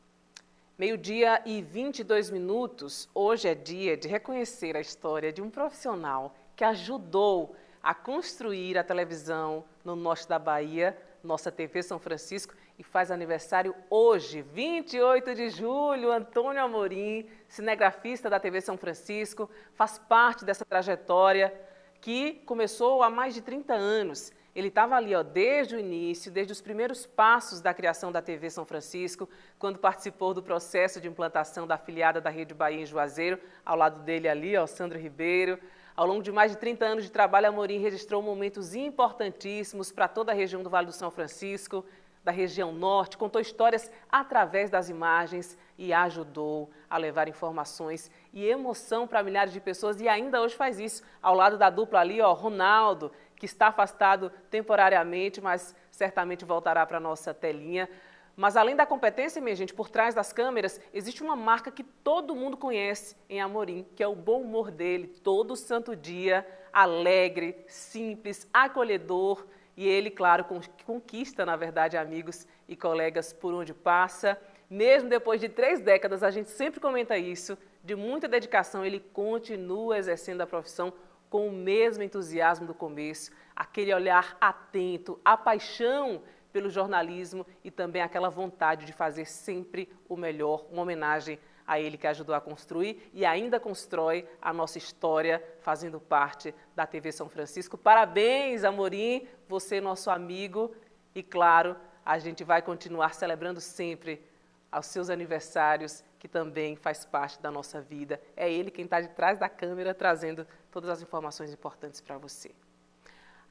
12h22, hoje é dia de reconhecer a história de um profissional que ajudou a construir a televisão no norte da Bahia, nossa TV São Francisco, e faz aniversário hoje, 28 de julho, Antônio Amorim, cinegrafista da TV São Francisco, faz parte dessa trajetória que começou há mais de 30 anos. Ele estava ali, ó, desde o início, desde os primeiros passos da criação da TV São Francisco, quando participou do processo de implantação da afiliada da Rede Bahia em Juazeiro, ao lado dele ali, ó, Sandro Ribeiro. Ao longo de mais de 30 anos de trabalho, Amorim registrou momentos importantíssimos para toda a região do Vale do São Francisco, da região norte, contou histórias através das imagens e ajudou a levar informações e emoção para milhares de pessoas e ainda hoje faz isso, ao lado da dupla ali, ó, Ronaldo, que está afastado temporariamente, mas certamente voltará para a nossa telinha. Mas além da competência, minha gente, por trás das câmeras, existe uma marca que todo mundo conhece em Amorim, que é o bom humor dele, todo santo dia, alegre, simples, acolhedor. E ele, claro, conquista, na verdade, amigos e colegas por onde passa. Mesmo depois de 3 décadas, a gente sempre comenta isso, de muita dedicação, ele continua exercendo a profissão com o mesmo entusiasmo do começo, aquele olhar atento, a paixão pelo jornalismo e também aquela vontade de fazer sempre o melhor, uma homenagem a ele que ajudou a construir e ainda constrói a nossa história, fazendo parte da TV São Francisco. Parabéns, Amorim, você nosso amigo e, claro, a gente vai continuar celebrando sempre aos seus aniversários, que também faz parte da nossa vida. É ele quem está de trás da câmera trazendo todas as informações importantes para você.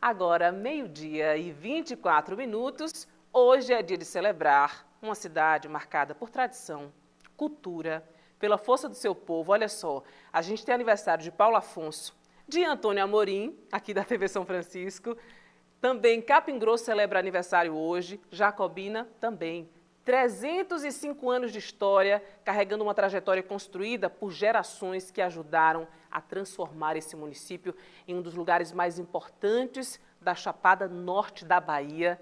Agora, 12h24, hoje é dia de celebrar uma cidade marcada por tradição, cultura, pela força do seu povo. Olha só, a gente tem aniversário de Paulo Afonso, de Antônio Amorim, aqui da TV São Francisco. Também Capim Grosso celebra aniversário hoje, Jacobina também. 305 anos de história, carregando uma trajetória construída por gerações que ajudaram a transformar esse município em um dos lugares mais importantes da Chapada Norte da Bahia.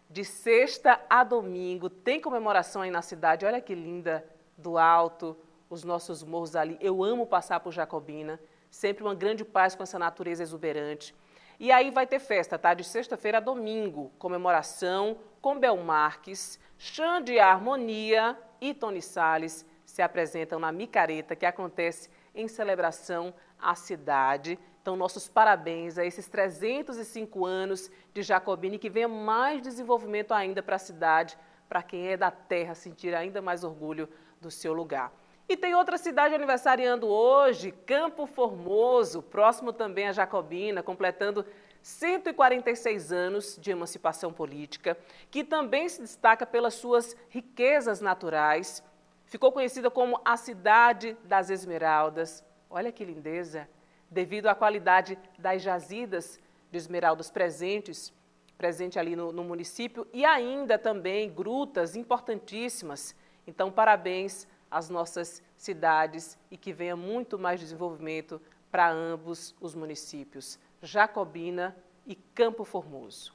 De sexta a domingo, tem comemoração aí na cidade, olha que linda, do alto, os nossos morros ali. Eu amo passar por Jacobina, sempre uma grande paz com essa natureza exuberante. E aí vai ter festa, tá? De sexta-feira a domingo, comemoração com Bel Marques, Xande Harmonia e Tony Salles se apresentam na micareta que acontece em celebração à cidade. Então, nossos parabéns a esses 305 anos de Jacobina e que venha mais desenvolvimento ainda para a cidade, para quem é da terra sentir ainda mais orgulho do seu lugar. E tem outra cidade aniversariando hoje, Campo Formoso, próximo também a Jacobina, completando 146 anos de emancipação política, que também se destaca pelas suas riquezas naturais. Ficou conhecida como a Cidade das Esmeraldas. Olha que lindeza! Devido à qualidade das jazidas de esmeraldas presente ali no município e ainda também grutas importantíssimas. Então, parabéns às nossas cidades e que venha muito mais desenvolvimento para ambos os municípios, Jacobina e Campo Formoso.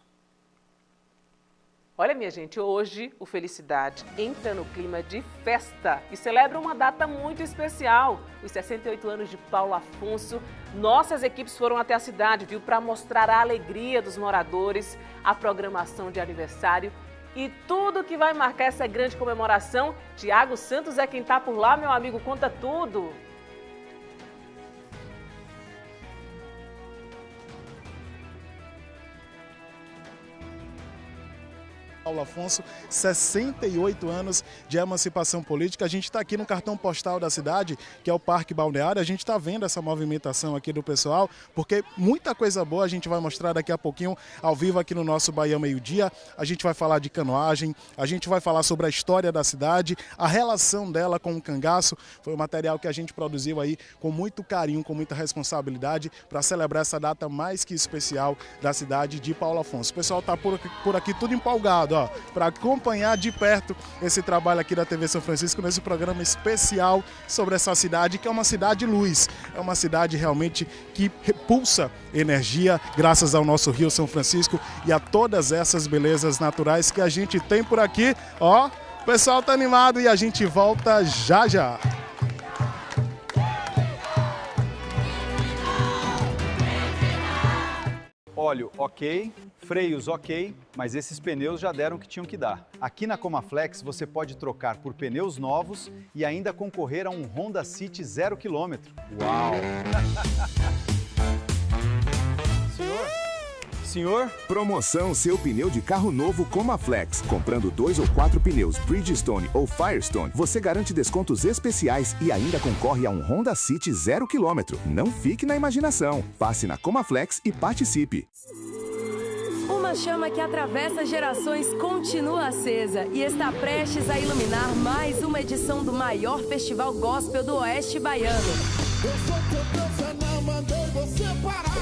Olha, minha gente, hoje o Felicidade entra no clima de festa e celebra uma data muito especial, os 68 anos de Paulo Afonso. Nossas equipes foram até a cidade, viu, para mostrar a alegria dos moradores, a programação de aniversário e tudo que vai marcar essa grande comemoração. Tiago Santos é quem está por lá, meu amigo, conta tudo. Paulo Afonso, 68 anos de emancipação política. A gente está aqui no cartão postal da cidade, que é o Parque Balneário. A gente está vendo essa movimentação aqui do pessoal, porque muita coisa boa a gente vai mostrar daqui a pouquinho ao vivo aqui no nosso Bahia Meio Dia. A gente vai falar de canoagem, a gente vai falar sobre a história da cidade, a relação dela com o cangaço. Foi um material que a gente produziu aí com muito carinho, com muita responsabilidade para celebrar essa data mais que especial da cidade de Paulo Afonso. O pessoal está por aqui tudo empolgado, para acompanhar de perto esse trabalho aqui da TV São Francisco nesse programa especial sobre essa cidade, que é uma cidade luz, é uma cidade realmente que repulsa energia graças ao nosso Rio São Francisco e a todas essas belezas naturais que a gente tem por aqui. Ó, o pessoal tá animado e a gente volta já já. Óleo ok, freios ok, mas esses pneus já deram o que tinham que dar. Aqui na Comaflex você pode trocar por pneus novos e ainda concorrer a um Honda City 0 km. Uau! Senhor? Promoção seu pneu de carro novo Comaflex. Comprando 2 ou 4 pneus Bridgestone ou Firestone, você garante descontos especiais e ainda concorre a um Honda City 0 km. Não fique na imaginação. Passe na Comaflex e participe. Uma chama que atravessa gerações continua acesa e está prestes a iluminar mais uma edição do maior festival gospel do Oeste Baiano. Eu sou teu Deus, não mandei você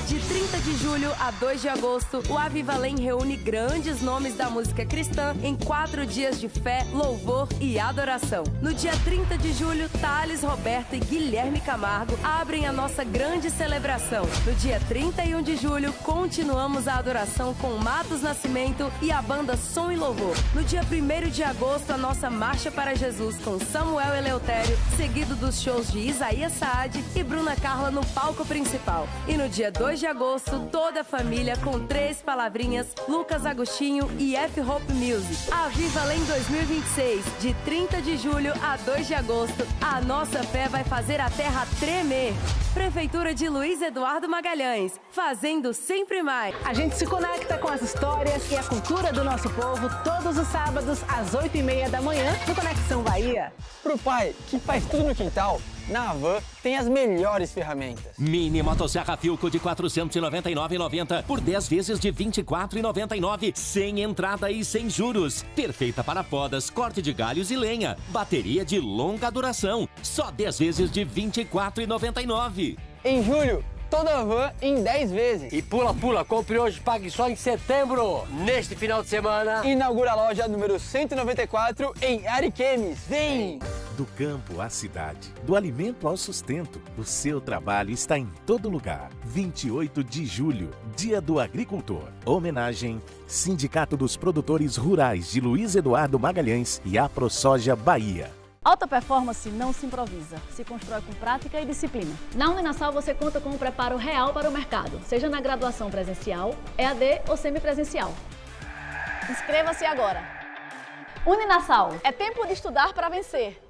De 30 de julho a 2 de agosto, o Avivalém reúne grandes nomes da música cristã em 4 dias de fé, louvor e adoração. No dia 30 de julho, Thales, Roberto e Guilherme Camargo abrem a nossa grande celebração. No dia 31 de julho, continuamos a adoração com Matos Nascimento e a banda Som e Louvor. No dia 1º de agosto, a nossa Marcha para Jesus com Samuel Eleutério, seguido dos shows de Isaías Saad e Bruna Carla no palco principal. E no dia 2 de agosto, toda a família com 3 palavrinhas, Lucas Agostinho e F-Hope Music. Avivalém 2026, de 30 de julho a 2 de agosto, a nossa fé vai fazer a terra tremer. Prefeitura de Luiz Eduardo Magalhães, fazendo sempre mais. A gente se conecta com as histórias e a cultura do nosso povo todos os sábados às 8h30 da manhã no Conexão Bahia. Pro pai que faz tudo no quintal, na Havan tem as melhores ferramentas. Mini motosserra Filco de R$ 499,90 por 10 vezes de R$ 24,99, sem entrada e sem juros. Perfeita para podas, corte de galhos e lenha. Bateria de longa duração, só 10 vezes de R$ 24,99. Em julho, toda a Havan em 10 vezes. E pula, compre hoje, pague só em setembro. Neste final de semana, inaugura a loja número 194 em Ariquemes. Vem! Do campo à cidade, do alimento ao sustento, o seu trabalho está em todo lugar. 28 de julho, Dia do Agricultor. Homenagem Sindicato dos Produtores Rurais de Luiz Eduardo Magalhães e a ProSoja Bahia. Alta performance não se improvisa, se constrói com prática e disciplina. Na Uninasal você conta com um preparo real para o mercado, seja na graduação presencial, EAD ou semipresencial. Inscreva-se agora. Uninasal, é tempo de estudar para vencer.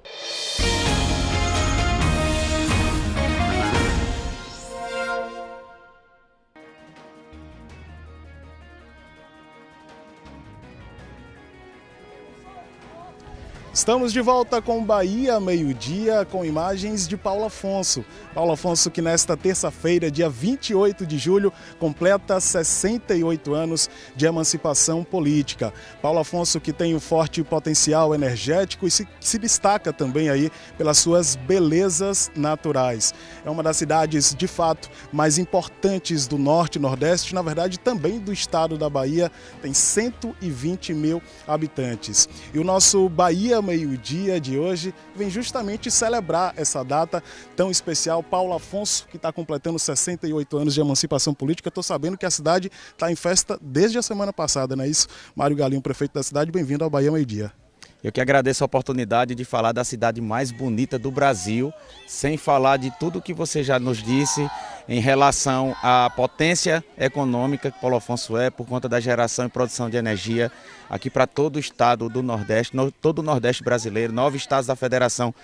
Estamos de volta com Bahia Meio-Dia, com imagens de Paulo Afonso. Paulo Afonso que nesta terça-feira, dia 28 de julho, completa 68 anos de emancipação política. Paulo Afonso que tem um forte potencial energético e se destaca também aí pelas suas belezas naturais. É uma das cidades, de fato, mais importantes do Norte e Nordeste, na verdade também do estado da Bahia, tem 120 mil habitantes. E o nosso Bahia Meio-Dia de hoje vem justamente celebrar essa data tão especial. Paulo Afonso, que está completando 68 anos de emancipação política. Estou sabendo que a cidade está em festa desde a semana passada, não é isso? Mário Galinho, prefeito da cidade, bem-vindo ao Bahia Meio-Dia. Eu que agradeço a oportunidade de falar da cidade mais bonita do Brasil, sem falar de tudo que você já nos disse em relação à potência econômica que Paulo Afonso é, por conta da geração e produção de energia aqui para todo o estado do Nordeste, todo o Nordeste brasileiro, 9 estados da federação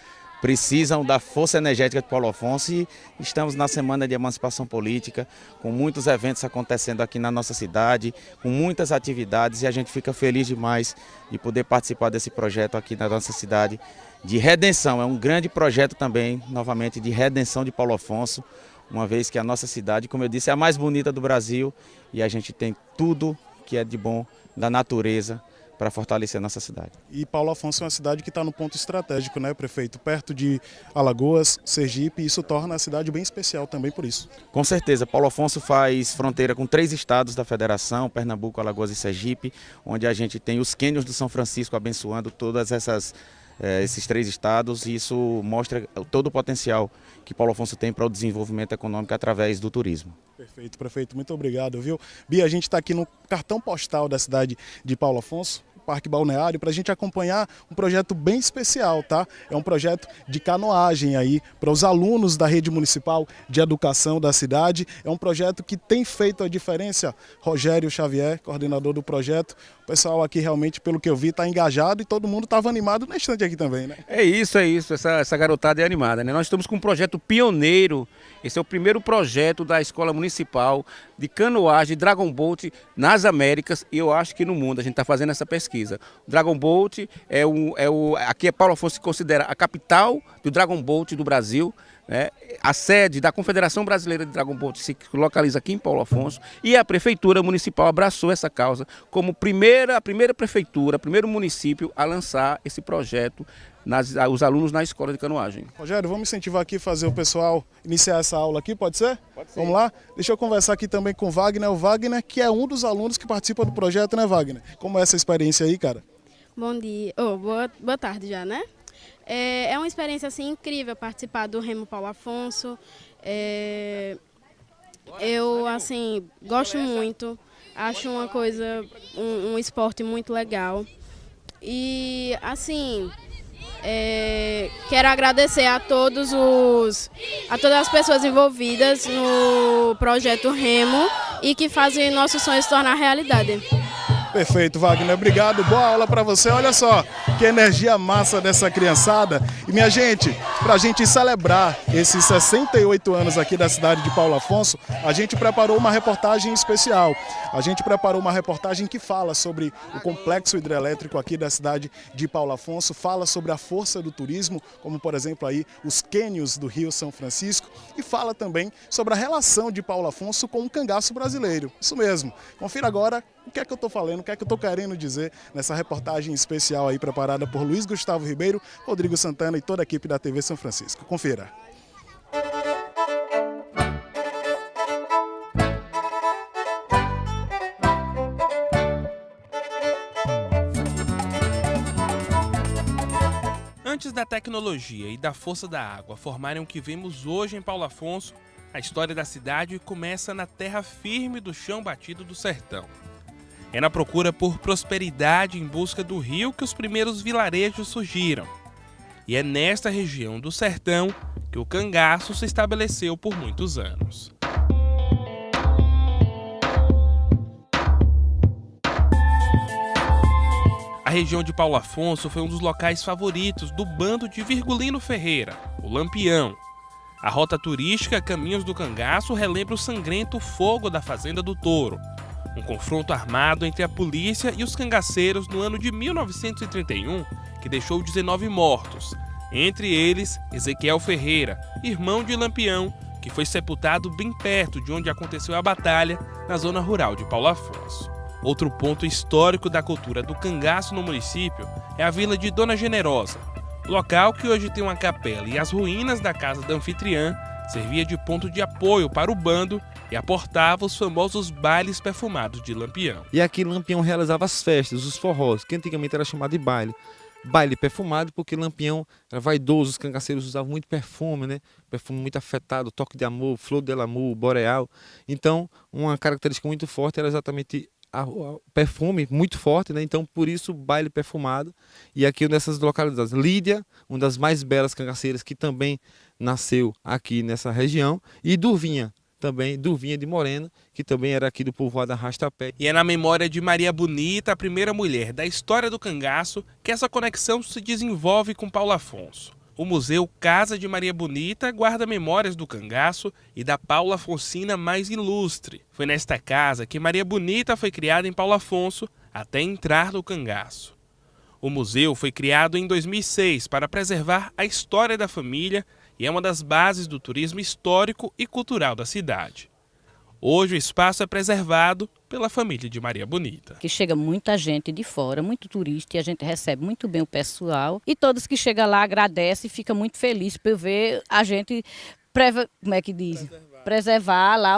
precisam da força energética de Paulo Afonso e estamos na semana de emancipação política, com muitos eventos acontecendo aqui na nossa cidade, com muitas atividades e a gente fica feliz demais de poder participar desse projeto aqui na nossa cidade de redenção. É um grande projeto também, novamente, de redenção de Paulo Afonso, uma vez que a nossa cidade, como eu disse, é a mais bonita do Brasil e a gente tem tudo que é de bom da natureza para fortalecer a nossa cidade. E Paulo Afonso é uma cidade que está no ponto estratégico, né, prefeito? Perto de Alagoas, Sergipe, e isso torna a cidade bem especial também por isso. Com certeza, Paulo Afonso faz fronteira com 3 estados da federação, Pernambuco, Alagoas e Sergipe, onde a gente tem os cânions do São Francisco abençoando todas esses 3 estados, e isso mostra todo o potencial que Paulo Afonso tem para o desenvolvimento econômico através do turismo. Perfeito, prefeito, muito obrigado, viu? Bia, a gente está aqui no cartão postal da cidade de Paulo Afonso, Parque Balneário, para a gente acompanhar um projeto bem especial, tá? É um projeto de canoagem aí para os alunos da rede municipal de educação da cidade. É um projeto que tem feito a diferença. Rogério Xavier, coordenador do projeto. O pessoal aqui realmente, pelo que eu vi, está engajado e todo mundo estava animado na estante aqui também, né? É isso. Essa garotada é animada, né? Nós estamos com um projeto pioneiro. Esse é o primeiro projeto da Escola Municipal de canoagem Dragon Boat nas Américas e eu acho que no mundo. A gente está fazendo essa pesquisa. O Dragon Boat aqui Paulo Afonso se considera a capital do Dragon Boat do Brasil. A sede da Confederação Brasileira de Dragon Boat se localiza aqui em Paulo Afonso e a Prefeitura Municipal abraçou essa causa como a primeira prefeitura, primeiro município a lançar esse projeto os alunos na escola de canoagem. Rogério, vamos incentivar aqui, fazer o pessoal iniciar essa aula aqui, pode ser? Pode ser. Vamos lá? Deixa eu conversar aqui também com o Wagner, que é um dos alunos que participa do projeto, né, Wagner? Como é essa experiência aí, cara? Bom dia, boa tarde já, né? É uma experiência assim incrível participar do Remo Paulo Afonso. Eu assim gosto muito, acho uma coisa, um esporte muito legal. E assim, quero agradecer a todas as pessoas envolvidas no projeto Remo e que fazem nossos sonhos se tornar realidade. Perfeito, Wagner. Obrigado. Boa aula para você. Olha só que energia massa dessa criançada. E, minha gente, para a gente celebrar esses 68 anos aqui da cidade de Paulo Afonso, a gente preparou uma reportagem especial. A gente preparou uma reportagem que fala sobre o complexo hidrelétrico aqui da cidade de Paulo Afonso, fala sobre a força do turismo, como, por exemplo, aí os cânions do Rio São Francisco, e fala também sobre a relação de Paulo Afonso com o cangaço brasileiro. Isso mesmo. Confira agora o que é que eu estou falando, o que é que eu estou querendo dizer nessa reportagem especial aí preparada por Luiz Gustavo Ribeiro, Rodrigo Santana e toda a equipe da TV São Francisco. Confira. Antes da tecnologia e da força da água formarem o que vemos hoje em Paulo Afonso, a história da cidade começa na terra firme do chão batido do sertão. É na procura por prosperidade em busca do rio que os primeiros vilarejos surgiram. E é nesta região do sertão que o cangaço se estabeleceu por muitos anos. A região de Paulo Afonso foi um dos locais favoritos do bando de Virgulino Ferreira, o Lampião. A rota turística Caminhos do Cangaço relembra o sangrento fogo da Fazenda do Touro, um confronto armado entre a polícia e os cangaceiros no ano de 1931, que deixou 19 mortos, entre eles Ezequiel Ferreira, irmão de Lampião, que foi sepultado bem perto de onde aconteceu a batalha, na zona rural de Paulo Afonso. Outro ponto histórico da cultura do cangaço no município é a Vila de Dona Generosa, local que hoje tem uma capela e as ruínas da casa da anfitriã servia de ponto de apoio para o bando e aportava os famosos bailes perfumados de Lampião. E aqui Lampião realizava as festas, os forrós, que antigamente era chamado de baile. Baile perfumado porque Lampião era vaidoso, os cangaceiros usavam muito perfume, né? Perfume muito afetado, toque de amor, flor de amor, boreal. Então, uma característica muito forte era exatamente o perfume muito forte, né? Então por isso baile perfumado. E aqui nessas localidades, Lídia, uma das mais belas cangaceiras que também nasceu aqui nessa região, e Durvinha também, Durvinha de Morena, que também era aqui do povoado Arrastapé. E é na memória de Maria Bonita, a primeira mulher da história do cangaço, que essa conexão se desenvolve com Paulo Afonso. O Museu Casa de Maria Bonita guarda memórias do cangaço e da Paula Afonsina mais ilustre. Foi nesta casa que Maria Bonita foi criada em Paulo Afonso até entrar no cangaço. O museu foi criado em 2006 para preservar a história da família e é uma das bases do turismo histórico e cultural da cidade. Hoje o espaço é preservado pela família de Maria Bonita. Que chega muita gente de fora, muito turista, e a gente recebe muito bem o pessoal. E todos que chegam lá agradecem e ficam muito felizes por ver a gente, preservar lá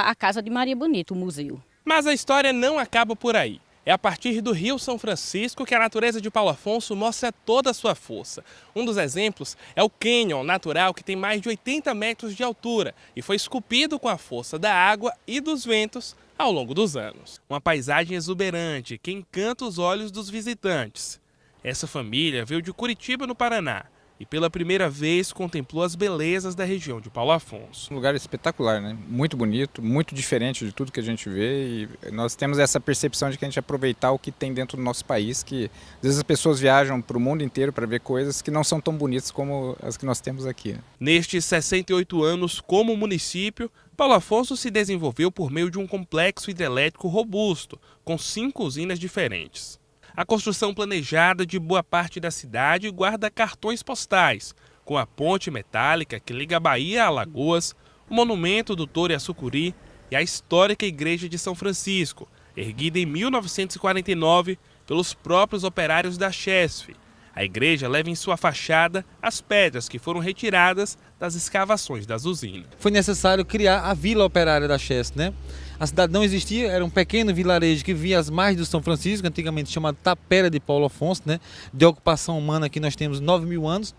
a casa de Maria Bonita, o museu. Mas a história não acaba por aí. É a partir do Rio São Francisco que a natureza de Paulo Afonso mostra toda a sua força. Um dos exemplos é o cânion natural, que tem mais de 80 metros de altura e foi esculpido com a força da água e dos ventos ao longo dos anos. Uma paisagem exuberante que encanta os olhos dos visitantes. Essa família veio de Curitiba, no Paraná, e pela primeira vez contemplou as belezas da região de Paulo Afonso. Um lugar espetacular, né? Muito bonito, muito diferente de tudo que a gente vê, e nós temos essa percepção de que a gente aproveitar o que tem dentro do nosso país, que às vezes as pessoas viajam para o mundo inteiro para ver coisas que não são tão bonitas como as que nós temos aqui. Nestes 68 anos como município, Paulo Afonso se desenvolveu por meio de um complexo hidrelétrico robusto, com 5 usinas diferentes. A construção planejada de boa parte da cidade guarda cartões postais, com a ponte metálica que liga a Bahia a Alagoas, o monumento do Touro e a Sucuri e a histórica Igreja de São Francisco, erguida em 1949 pelos próprios operários da Chesf, A igreja leva em sua fachada as pedras que foram retiradas das escavações das usinas. Foi necessário criar a Vila Operária da Chesf, né? A cidade não existia, era um pequeno vilarejo que via às margens do São Francisco, antigamente chamado Tapera de Paulo Afonso, né? De ocupação humana aqui nós temos 9.000 anos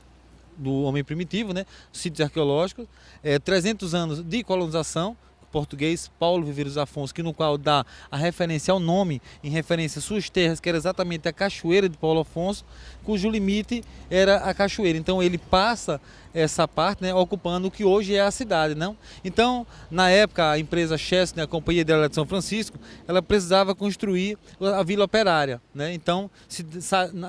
do homem primitivo, né? Sítios arqueológicos, 300 anos de colonização, português Paulo Viveiros Afonso, que no qual dá a referência ao nome, em referência às suas terras, que era exatamente a Cachoeira de Paulo Afonso, cujo limite era a cachoeira. Então ele passa essa parte, né, ocupando o que hoje é a cidade, não? Então, na época, a empresa Chesf, né, a Companhia Hidrelétrica de São Francisco, ela precisava construir a Vila Operária, né? Então,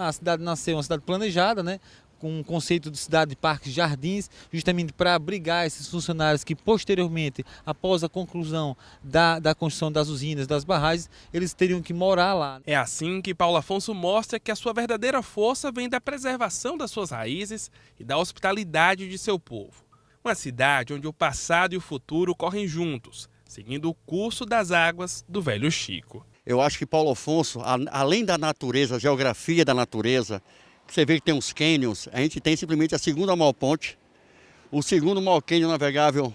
a cidade nasceu uma cidade planejada, né? Com um conceito de cidade de parques e jardins, justamente para abrigar esses funcionários que posteriormente, após a conclusão da construção das usinas, das barragens, eles teriam que morar lá. É assim que Paulo Afonso mostra que a sua verdadeira força vem da preservação das suas raízes e da hospitalidade de seu povo. Uma cidade onde o passado e o futuro correm juntos, seguindo o curso das águas do Velho Chico. Eu acho que Paulo Afonso, além da natureza, a geografia da natureza, você vê que tem uns cânions, a gente tem simplesmente a segunda maior ponte, o segundo maior cânion navegável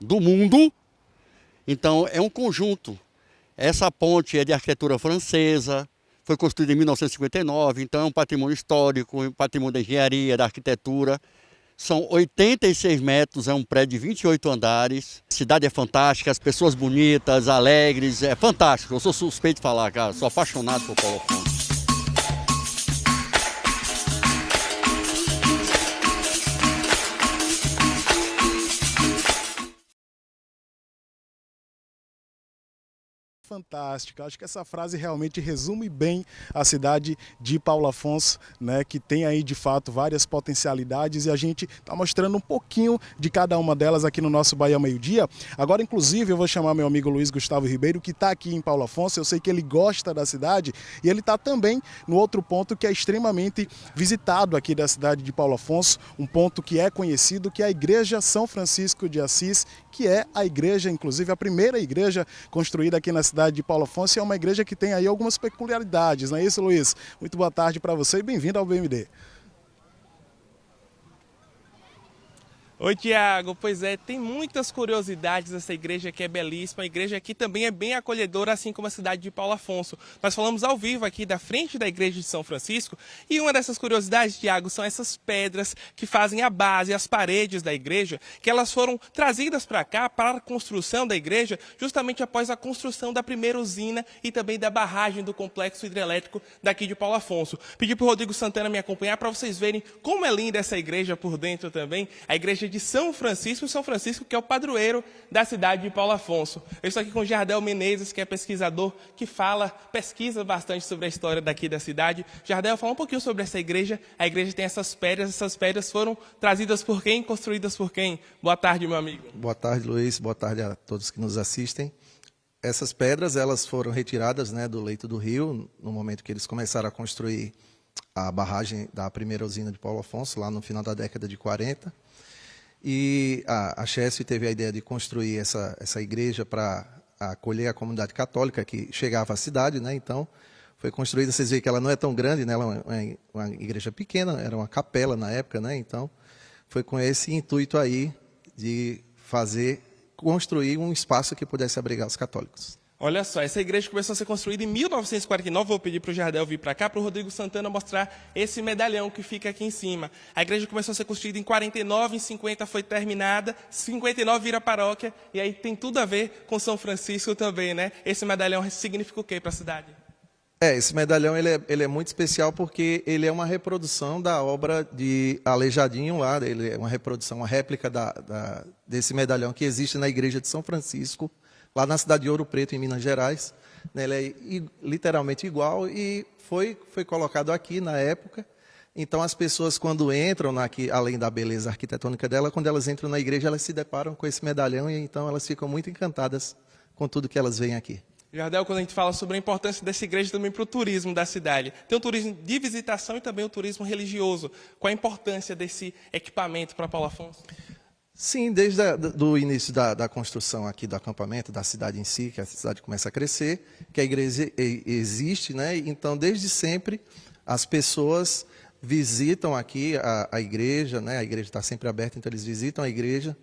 do mundo. Então é um conjunto. Essa ponte é de arquitetura francesa, foi construída em 1959, então é um patrimônio histórico, um patrimônio da engenharia, da arquitetura. São 86 metros, é um prédio de 28 andares. A cidade é fantástica, as pessoas bonitas, alegres, é fantástico. Eu sou suspeito de falar, cara, sou apaixonado por Paulo Afonso. Fantástica, acho que essa frase realmente resume bem a cidade de Paulo Afonso, né, que tem aí de fato várias potencialidades e a gente está mostrando um pouquinho de cada uma delas aqui no nosso Bahia Meio-Dia. Agora, inclusive, eu vou chamar meu amigo Luiz Gustavo Ribeiro, que está aqui em Paulo Afonso. Eu sei que ele gosta da cidade e ele está também no outro ponto que é extremamente visitado aqui da cidade de Paulo Afonso, um ponto que é conhecido, que é a Igreja São Francisco de Assis, que é a igreja, inclusive a primeira igreja construída aqui na cidade de Paulo Afonso, e é uma igreja que tem aí algumas peculiaridades, não é isso, Luiz? Muito boa tarde para você e bem-vindo ao BMD. Oi, Tiago. Pois é, tem muitas curiosidades dessa igreja que é belíssima. A igreja aqui também é bem acolhedora, assim como a cidade de Paulo Afonso. Nós falamos ao vivo aqui da frente da igreja de São Francisco e uma dessas curiosidades, Tiago, são essas pedras que fazem a base, as paredes da igreja, que elas foram trazidas para cá para a construção da igreja justamente após a construção da primeira usina e também da barragem do complexo hidrelétrico daqui de Paulo Afonso. Pedi para o Rodrigo Santana me acompanhar para vocês verem como é linda essa igreja por dentro também. A igreja de São Francisco, que é o padroeiro da cidade de Paulo Afonso. Eu estou aqui com o Jardel Menezes, que é pesquisador, que pesquisa bastante sobre a história daqui da cidade. Jardel, fala um pouquinho sobre essa igreja. A igreja tem essas pedras foram trazidas por quem? Construídas por quem? Boa tarde, meu amigo. Boa tarde, Luiz. Boa tarde a todos que nos assistem. Essas pedras, elas foram retiradas, né, do leito do rio, no momento que eles começaram a construir a barragem da primeira usina de Paulo Afonso, lá no final da década de 40. E a Chesf teve a ideia de construir essa igreja para acolher a comunidade católica que chegava à cidade, né? Então, foi construída, vocês veem que ela não é tão grande, né? Ela é uma igreja pequena, era uma capela na época, né? Então, foi com esse intuito aí de construir um espaço que pudesse abrigar os católicos. Olha só, essa igreja começou a ser construída em 1949, vou pedir para o Jardel vir para cá, para o Rodrigo Santana mostrar esse medalhão que fica aqui em cima. A igreja começou a ser construída em 49, em 50 foi terminada, 59 vira paróquia, e aí tem tudo a ver com São Francisco também, né? Esse medalhão significa o quê para a cidade? Esse medalhão ele é muito especial porque ele é uma reprodução da obra de Aleijadinho lá, ele é uma reprodução, uma réplica desse medalhão que existe na igreja de São Francisco, lá na cidade de Ouro Preto, em Minas Gerais. Ele é literalmente igual e foi colocado aqui na época. Então, as pessoas, quando entram aqui, além da beleza arquitetônica dela, quando elas entram na igreja, elas se deparam com esse medalhão e então elas ficam muito encantadas com tudo que elas veem aqui. Jardel, quando a gente fala sobre a importância dessa igreja também para o turismo da cidade, tem o turismo de visitação e também o turismo religioso. Qual a importância desse equipamento para Paulo Afonso? Sim, desde o início da construção aqui do acampamento, da cidade em si, que a cidade começa a crescer, que a igreja existe, né? Então, desde sempre, as pessoas visitam aqui a igreja, né? A igreja está sempre aberta, então eles visitam a igreja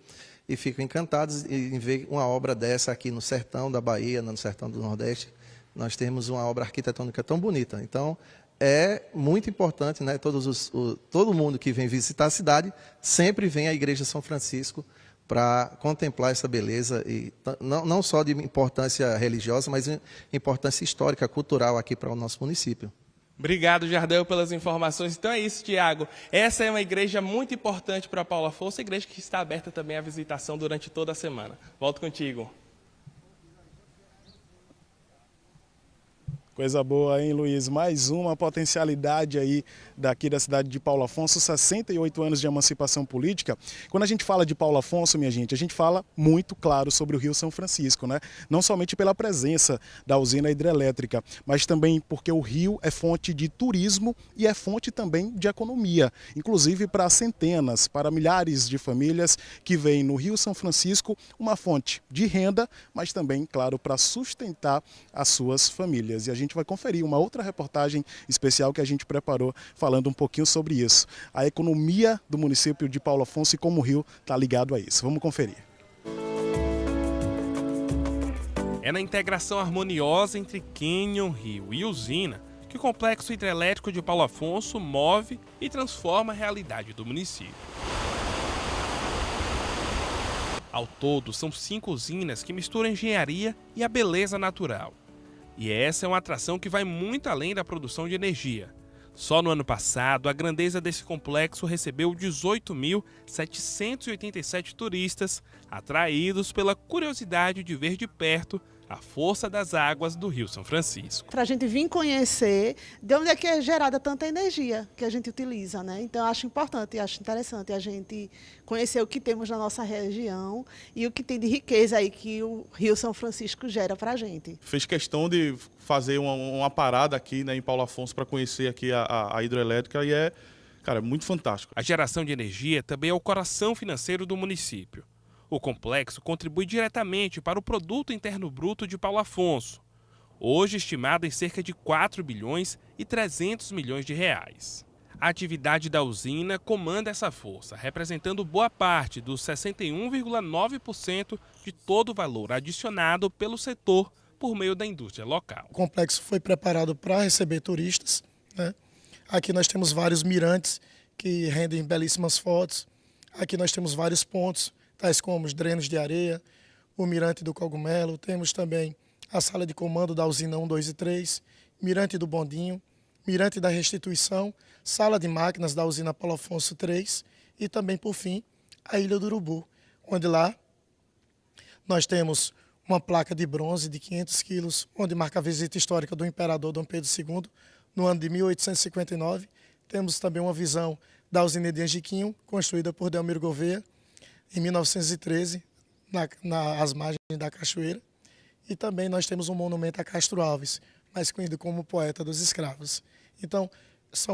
e ficam encantados em ver uma obra dessa aqui no sertão da Bahia, no sertão do Nordeste. Nós temos uma obra arquitetônica tão bonita. Então, é muito importante, né? Todo mundo que vem visitar a cidade sempre vem à Igreja São Francisco para contemplar essa beleza, e não só de importância religiosa, mas importância histórica, cultural aqui para o nosso município. Obrigado, Jardel, pelas informações. Então é isso, Tiago. Essa é uma igreja muito importante para Paulo Afonso, igreja que está aberta também à visitação durante toda a semana. Volto contigo. Coisa boa, hein, Luiz? Mais uma potencialidade aí daqui da cidade de Paulo Afonso, 68 anos de emancipação política. Quando a gente fala de Paulo Afonso, minha gente, a gente fala muito, claro, sobre o Rio São Francisco, né? Não somente pela presença da usina hidrelétrica, mas também porque o rio é fonte de turismo e é fonte também de economia, inclusive para centenas, para milhares de famílias que veem no Rio São Francisco uma fonte de renda, mas também, claro, para sustentar as suas famílias. E a gente vai conferir uma outra reportagem especial que a gente preparou falando um pouquinho sobre isso. A economia do município de Paulo Afonso e como o rio está ligado a isso. Vamos conferir. É na integração harmoniosa entre cânion, rio e usina que o complexo hidrelétrico de Paulo Afonso move e transforma a realidade do município. Ao todo, são 5 usinas que misturam engenharia e a beleza natural. E essa é uma atração que vai muito além da produção de energia. Só no ano passado, a grandeza desse complexo recebeu 18.787 turistas, atraídos pela curiosidade de ver de perto a força das águas do Rio São Francisco. Para a gente vir conhecer de onde é que é gerada tanta energia que a gente utiliza, né? Então eu acho importante, acho interessante a gente conhecer o que temos na nossa região e o que tem de riqueza aí que o Rio São Francisco gera para a gente. Fez questão de fazer uma parada aqui, né, em Paulo Afonso para conhecer aqui a hidrelétrica e é, cara, muito fantástico. A geração de energia também é o coração financeiro do município. O complexo contribui diretamente para o Produto Interno Bruto de Paulo Afonso, hoje estimado em cerca de 4 bilhões e 300 milhões de reais. A atividade da usina comanda essa força, representando boa parte dos 61,9% de todo o valor adicionado pelo setor por meio da indústria local. O complexo foi preparado para receber turistas, né? Aqui nós temos vários mirantes que rendem belíssimas fotos. Aqui nós temos vários pontos, tais como os drenos de areia, o mirante do cogumelo, temos também a sala de comando da usina 1, 2 e 3, mirante do bondinho, mirante da restituição, sala de máquinas da usina Paulo Afonso 3 e também, por fim, a Ilha do Urubu, onde lá nós temos uma placa de bronze de 500 quilos, onde marca a visita histórica do imperador Dom Pedro II, no ano de 1859. Temos também uma visão da usina de Angiquinho, construída por Delmiro Gouveia, em 1913, nas margens da cachoeira. E também nós temos um monumento a Castro Alves, mais conhecido como poeta dos escravos. Então,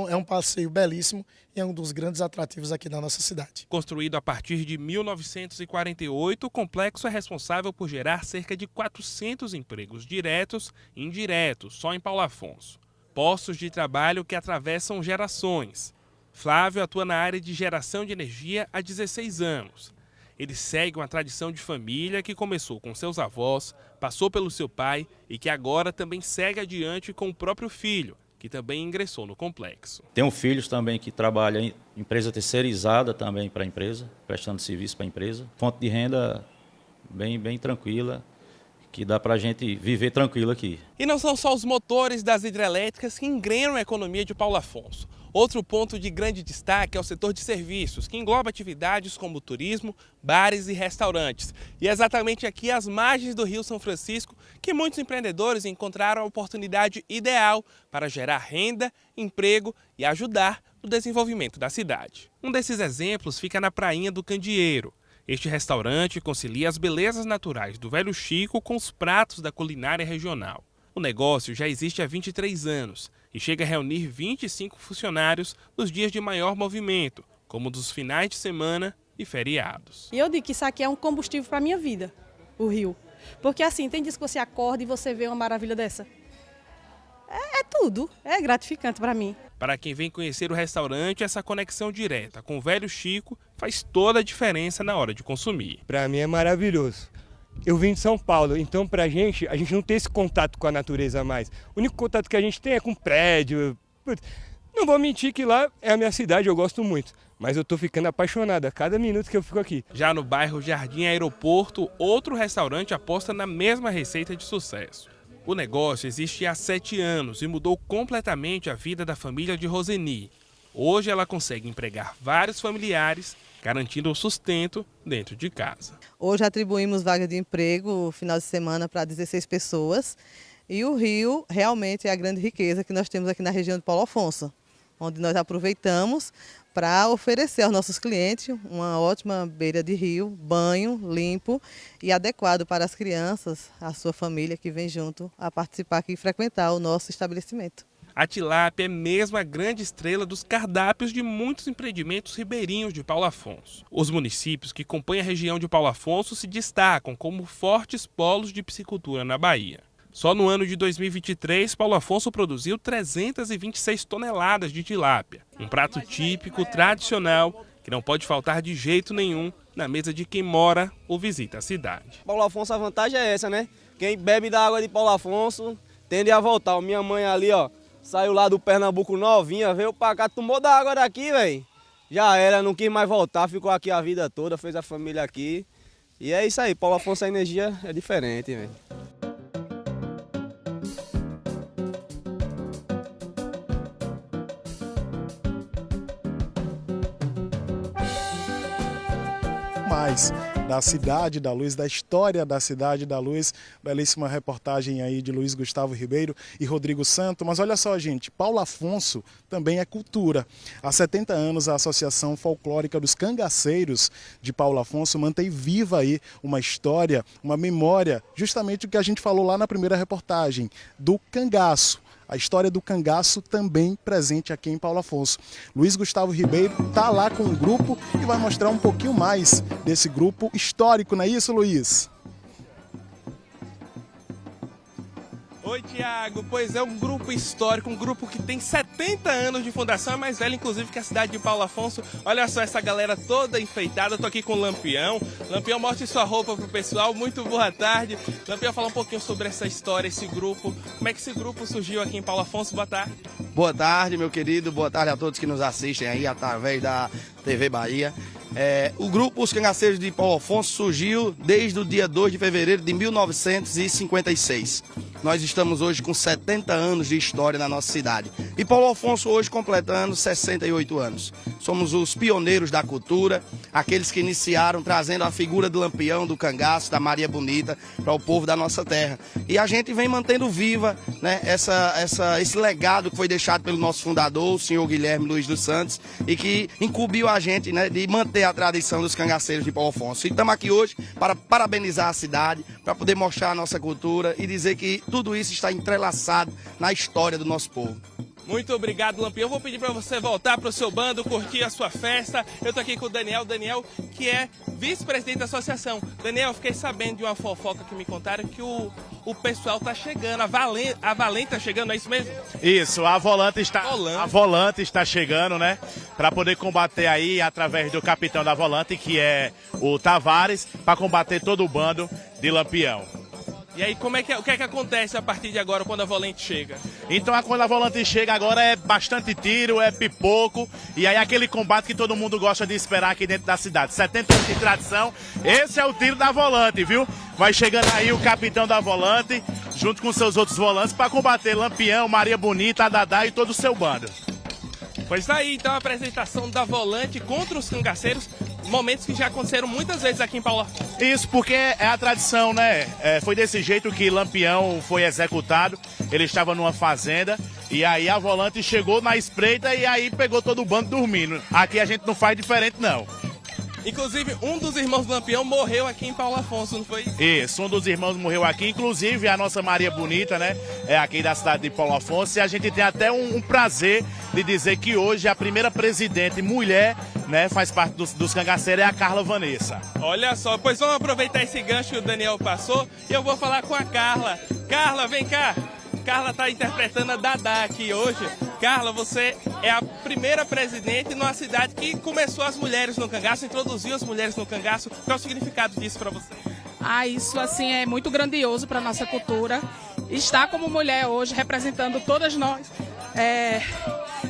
é um passeio belíssimo e é um dos grandes atrativos aqui da nossa cidade. Construído a partir de 1948, o complexo é responsável por gerar cerca de 400 empregos diretos e indiretos, só em Paulo Afonso. Postos de trabalho que atravessam gerações. Flávio atua na área de geração de energia há 16 anos. Ele segue uma tradição de família que começou com seus avós, passou pelo seu pai e que agora também segue adiante com o próprio filho, que também ingressou no complexo. Tenho filhos também que trabalham em empresa terceirizada também para a empresa, prestando serviço para a empresa. Fonte de renda bem tranquila, que dá para a gente viver tranquilo aqui. E não são só os motores das hidrelétricas que engrenam a economia de Paulo Afonso. Outro ponto de grande destaque é o setor de serviços, que engloba atividades como turismo, bares e restaurantes. E é exatamente aqui, às margens do Rio São Francisco, que muitos empreendedores encontraram a oportunidade ideal para gerar renda, emprego e ajudar no desenvolvimento da cidade. Um desses exemplos fica na Prainha do Candeeiro. Este restaurante concilia as belezas naturais do Velho Chico com os pratos da culinária regional. O negócio já existe há 23 anos e chega a reunir 25 funcionários nos dias de maior movimento, como dos finais de semana e feriados. E eu digo que isso aqui é um combustível para a minha vida, o rio. Porque assim, tem dias que você acorda e você vê uma maravilha dessa. É tudo, é gratificante para mim. Para quem vem conhecer o restaurante, essa conexão direta com o velho Chico faz toda a diferença na hora de consumir. Para mim é maravilhoso. Eu vim de São Paulo, então a gente não tem esse contato com a natureza mais. O único contato que a gente tem é com prédio. Não vou mentir que lá é a minha cidade, eu gosto muito. Mas eu tô ficando apaixonado a cada minuto que eu fico aqui. Já no bairro Jardim Aeroporto, outro restaurante aposta na mesma receita de sucesso. O negócio existe há 7 anos e mudou completamente a vida da família de Roseni. Hoje ela consegue empregar vários familiares, garantindo o sustento dentro de casa. Hoje atribuímos vaga de emprego final de semana para 16 pessoas. E o rio realmente é a grande riqueza que nós temos aqui na região de Paulo Afonso, onde nós aproveitamos para oferecer aos nossos clientes uma ótima beira de rio, banho limpo e adequado para as crianças, a sua família que vem junto a participar aqui e frequentar o nosso estabelecimento. A tilápia é mesmo a grande estrela dos cardápios de muitos empreendimentos ribeirinhos de Paulo Afonso. Os municípios que compõem a região de Paulo Afonso se destacam como fortes polos de piscicultura na Bahia. Só no ano de 2023, Paulo Afonso produziu 326 toneladas de tilápia. Um prato típico, tradicional, que não pode faltar de jeito nenhum na mesa de quem mora ou visita a cidade. Paulo Afonso, a vantagem é essa, né? Quem bebe da água de Paulo Afonso tende a voltar. Minha mãe ali, ó, saiu lá do Pernambuco novinha, veio pra cá, tomou da água daqui, velho. Já era, não quis mais voltar, ficou aqui a vida toda, fez a família aqui. E é isso aí, Paulo Afonso, a energia é diferente, velho. Mais da Cidade da Luz, da história da Cidade da Luz. Belíssima reportagem aí de Luiz Gustavo Ribeiro e Rodrigo Santo. Mas olha só, gente, Paulo Afonso também é cultura. Há 70 anos, a Associação Folclórica dos Cangaceiros de Paulo Afonso mantém viva aí uma história, uma memória, justamente o que a gente falou lá na primeira reportagem, do cangaço. A história do cangaço também presente aqui em Paulo Afonso. Luiz Gustavo Ribeiro está lá com um grupo e vai mostrar um pouquinho mais desse grupo histórico, não é isso, Luiz? Oi, Tiago. Pois é, um grupo histórico, um grupo que tem 70 anos de fundação, é mais velho, inclusive, que a cidade de Paulo Afonso. Olha só essa galera toda enfeitada. Eu tô aqui com o Lampião. Lampião, mostre sua roupa pro pessoal. Muito boa tarde. Lampião, fala um pouquinho sobre essa história, esse grupo. Como é que esse grupo surgiu aqui em Paulo Afonso? Boa tarde. Boa tarde, meu querido. Boa tarde a todos que nos assistem aí através da TV Bahia. O grupo Os Cangaceiros de Paulo Afonso surgiu desde o dia 2 de fevereiro de 1956. Nós estamos hoje com 70 anos de história na nossa cidade. E Paulo Afonso hoje completando 68 anos. Somos os pioneiros da cultura, aqueles que iniciaram trazendo a figura do Lampião, do cangaço, da Maria Bonita para o povo da nossa terra. E a gente vem mantendo viva, né, esse legado que foi deixado pelo nosso fundador, o senhor Guilherme Luiz dos Santos, e que incumbiu a gente, né, de manter a tradição dos cangaceiros de Paulo Afonso. E estamos aqui hoje para parabenizar a cidade, para poder mostrar a nossa cultura e dizer que tudo isso está entrelaçado na história do nosso povo. Muito obrigado, Lampião. Eu vou pedir para você voltar para o seu bando, curtir a sua festa. Eu tô aqui com o Daniel, que é vice-presidente da associação. Daniel, fiquei sabendo de uma fofoca que me contaram que o pessoal tá chegando, a Valente tá chegando, é isso mesmo? Isso, a Volante está chegando, né? Para poder combater aí através do capitão da Volante, que é o Tavares, para combater todo o bando de Lampião. E aí, o que é que acontece a partir de agora, quando a Volante chega? Então, quando a Volante chega agora é bastante tiro, é pipoco, e aí aquele combate que todo mundo gosta de esperar aqui dentro da cidade. 70 anos de tradição, esse é o tiro da Volante, viu? Vai chegando aí o capitão da Volante, junto com seus outros volantes, para combater Lampião, Maria Bonita, Adadá e todo o seu bando. Pois aí, então, a apresentação da Volante contra os cangaceiros, momentos que já aconteceram muitas vezes aqui em Paulo Afonso. Isso, porque é a tradição, né? Foi desse jeito que Lampião foi executado. Ele estava numa fazenda e aí a Volante chegou na espreita e aí pegou todo o bando dormindo. Aqui a gente não faz diferente, não. Inclusive, um dos irmãos do Lampião morreu aqui em Paulo Afonso, não foi isso? Isso, um dos irmãos morreu aqui, inclusive a nossa Maria Bonita, né? É aqui da cidade de Paulo Afonso. E a gente tem até um prazer de dizer que hoje a primeira presidente mulher, né, faz parte dos cangaceiros, é a Carla Vanessa. Olha só, pois vamos aproveitar esse gancho que o Daniel passou e eu vou falar com a Carla. Carla, vem cá. Carla tá interpretando a Dadá aqui hoje. Carla, você é a primeira presidente numa cidade que começou as mulheres no cangaço, introduziu as mulheres no cangaço. Qual é o significado disso para você? Isso assim é muito grandioso para a nossa cultura. Estar como mulher hoje, representando todas nós.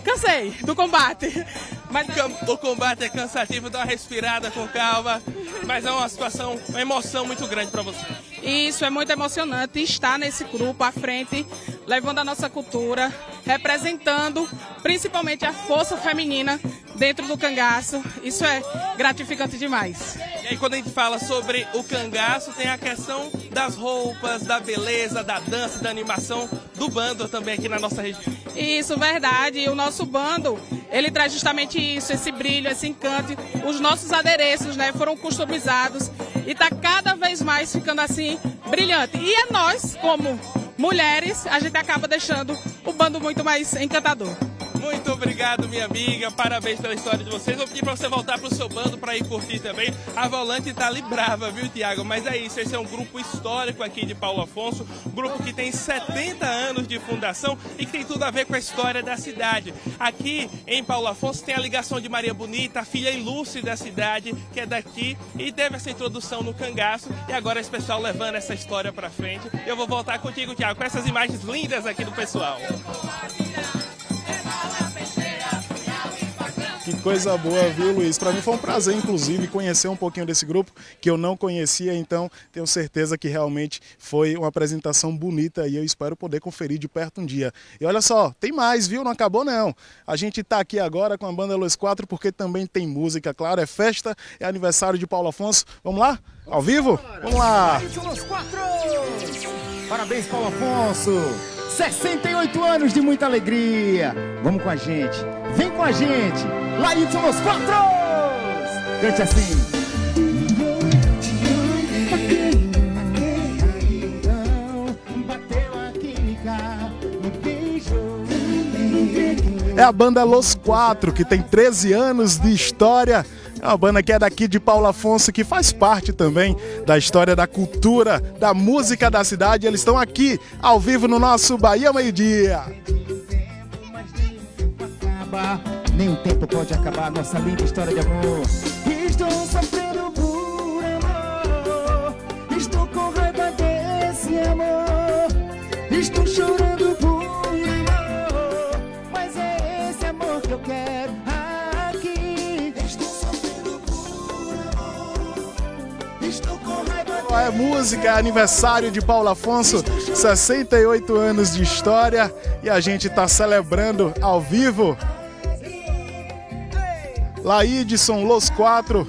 Cansei do combate. Mas o combate é cansativo, dá uma respirada com calma, mas é uma situação, uma emoção muito grande para você. Isso é muito emocionante estar nesse grupo à frente, levando a nossa cultura, representando principalmente a força feminina dentro do cangaço. Isso é gratificante demais. E aí quando a gente fala sobre o cangaço, tem a questão das roupas, da beleza, da dança, da animação do bando também aqui na nossa região. Isso, verdade. E o nosso bando, ele traz justamente isso, esse brilho, esse encanto. Os nossos adereços, né, foram customizados e está cada vez mais ficando assim brilhante. E nós, como mulheres, a gente acaba deixando o bando muito mais encantador. Muito obrigado, minha amiga. Parabéns pela história de vocês. Vou pedir para você voltar pro seu bando para ir curtir também. A Volante tá ali brava, viu, Tiago? Mas é isso, esse é um grupo histórico aqui de Paulo Afonso, um grupo que tem 70 anos de fundação e que tem tudo a ver com a história da cidade. Aqui em Paulo Afonso tem a ligação de Maria Bonita, a filha ilustre da cidade, que é daqui e teve essa introdução no cangaço. E agora esse pessoal levando essa história para frente. Eu vou voltar contigo, Tiago, com essas imagens lindas aqui do pessoal. Que coisa boa, viu, Luiz? Para mim foi um prazer, inclusive, conhecer um pouquinho desse grupo que eu não conhecia, então tenho certeza que realmente foi uma apresentação bonita e eu espero poder conferir de perto um dia. E olha só, tem mais, viu? Não acabou não. A gente tá aqui agora com a banda Los 4 porque também tem música, claro, é festa, é aniversário de Paulo Afonso. Vamos lá? Ao vivo? Vamos lá! Los 4! Parabéns, Paulo Afonso! 68 anos de muita alegria! Vamos com a gente! Vem com a gente! Laídson Los 4! Cante assim! É a banda Los 4, que tem 13 anos de história. É uma banda que é daqui de Paulo Afonso, que faz parte também da história da cultura, da música da cidade. Eles estão aqui, ao vivo, no nosso Bahia Meio-Dia. Nem o tempo pode acabar nossa linda história de amor. Estou sofrendo por amor, estou com raiva desse amor, estou chorando por amor, mas é esse amor que eu quero aqui. Estou sofrendo por amor, estou com raiva. É música, é aniversário de Paulo Afonso, 68 anos de história e a gente está celebrando ao vivo. Laídson Los 4,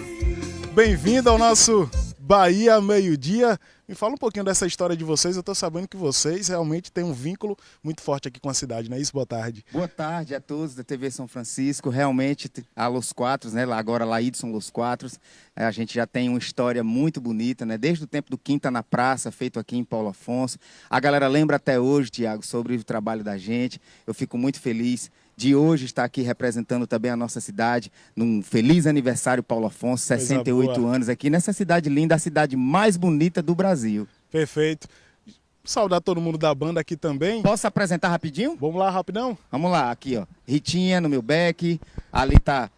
bem-vindo ao nosso Bahia Meio-Dia. Me fala um pouquinho dessa história de vocês. Eu estou sabendo que vocês realmente têm um vínculo muito forte aqui com a cidade, não é isso? Boa tarde. Boa tarde a todos da TV São Francisco. Realmente, a Los 4, né? Agora Laídson Los 4, a gente já tem uma história muito bonita, né? Desde o tempo do Quinta na Praça, feito aqui em Paulo Afonso. A galera lembra até hoje, Tiago, sobre o trabalho da gente. Eu fico muito feliz de hoje estar aqui representando também a nossa cidade, num feliz aniversário Paulo Afonso, 68 anos aqui nessa cidade linda, a cidade mais bonita do Brasil. Perfeito. Saudar todo mundo da banda aqui também. Posso apresentar rapidinho? Vamos lá, rapidão? Vamos lá, aqui ó, Ritinha no meu back, ali tá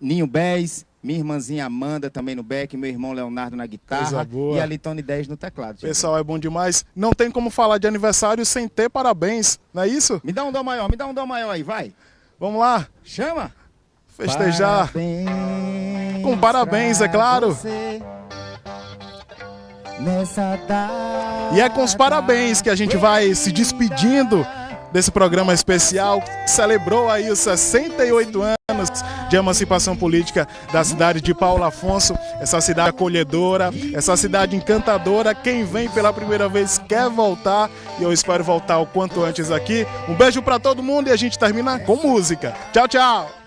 Ninho Bez, minha irmãzinha Amanda também no back, meu irmão Leonardo na guitarra e ali Tony 10 no teclado. Pessoal, é bom demais. Não tem como falar de aniversário sem ter parabéns, não é isso? Me dá um dó maior aí, vai. Vamos lá. Chama. Festejar. Parabéns com parabéns, é claro. E é com os parabéns que a gente vai se despedindo desse programa especial que celebrou aí os 68 anos de emancipação política da cidade de Paulo Afonso, essa cidade acolhedora, essa cidade encantadora. Quem vem pela primeira vez quer voltar e eu espero voltar o quanto antes aqui. Um beijo para todo mundo e a gente termina com música. Tchau, tchau!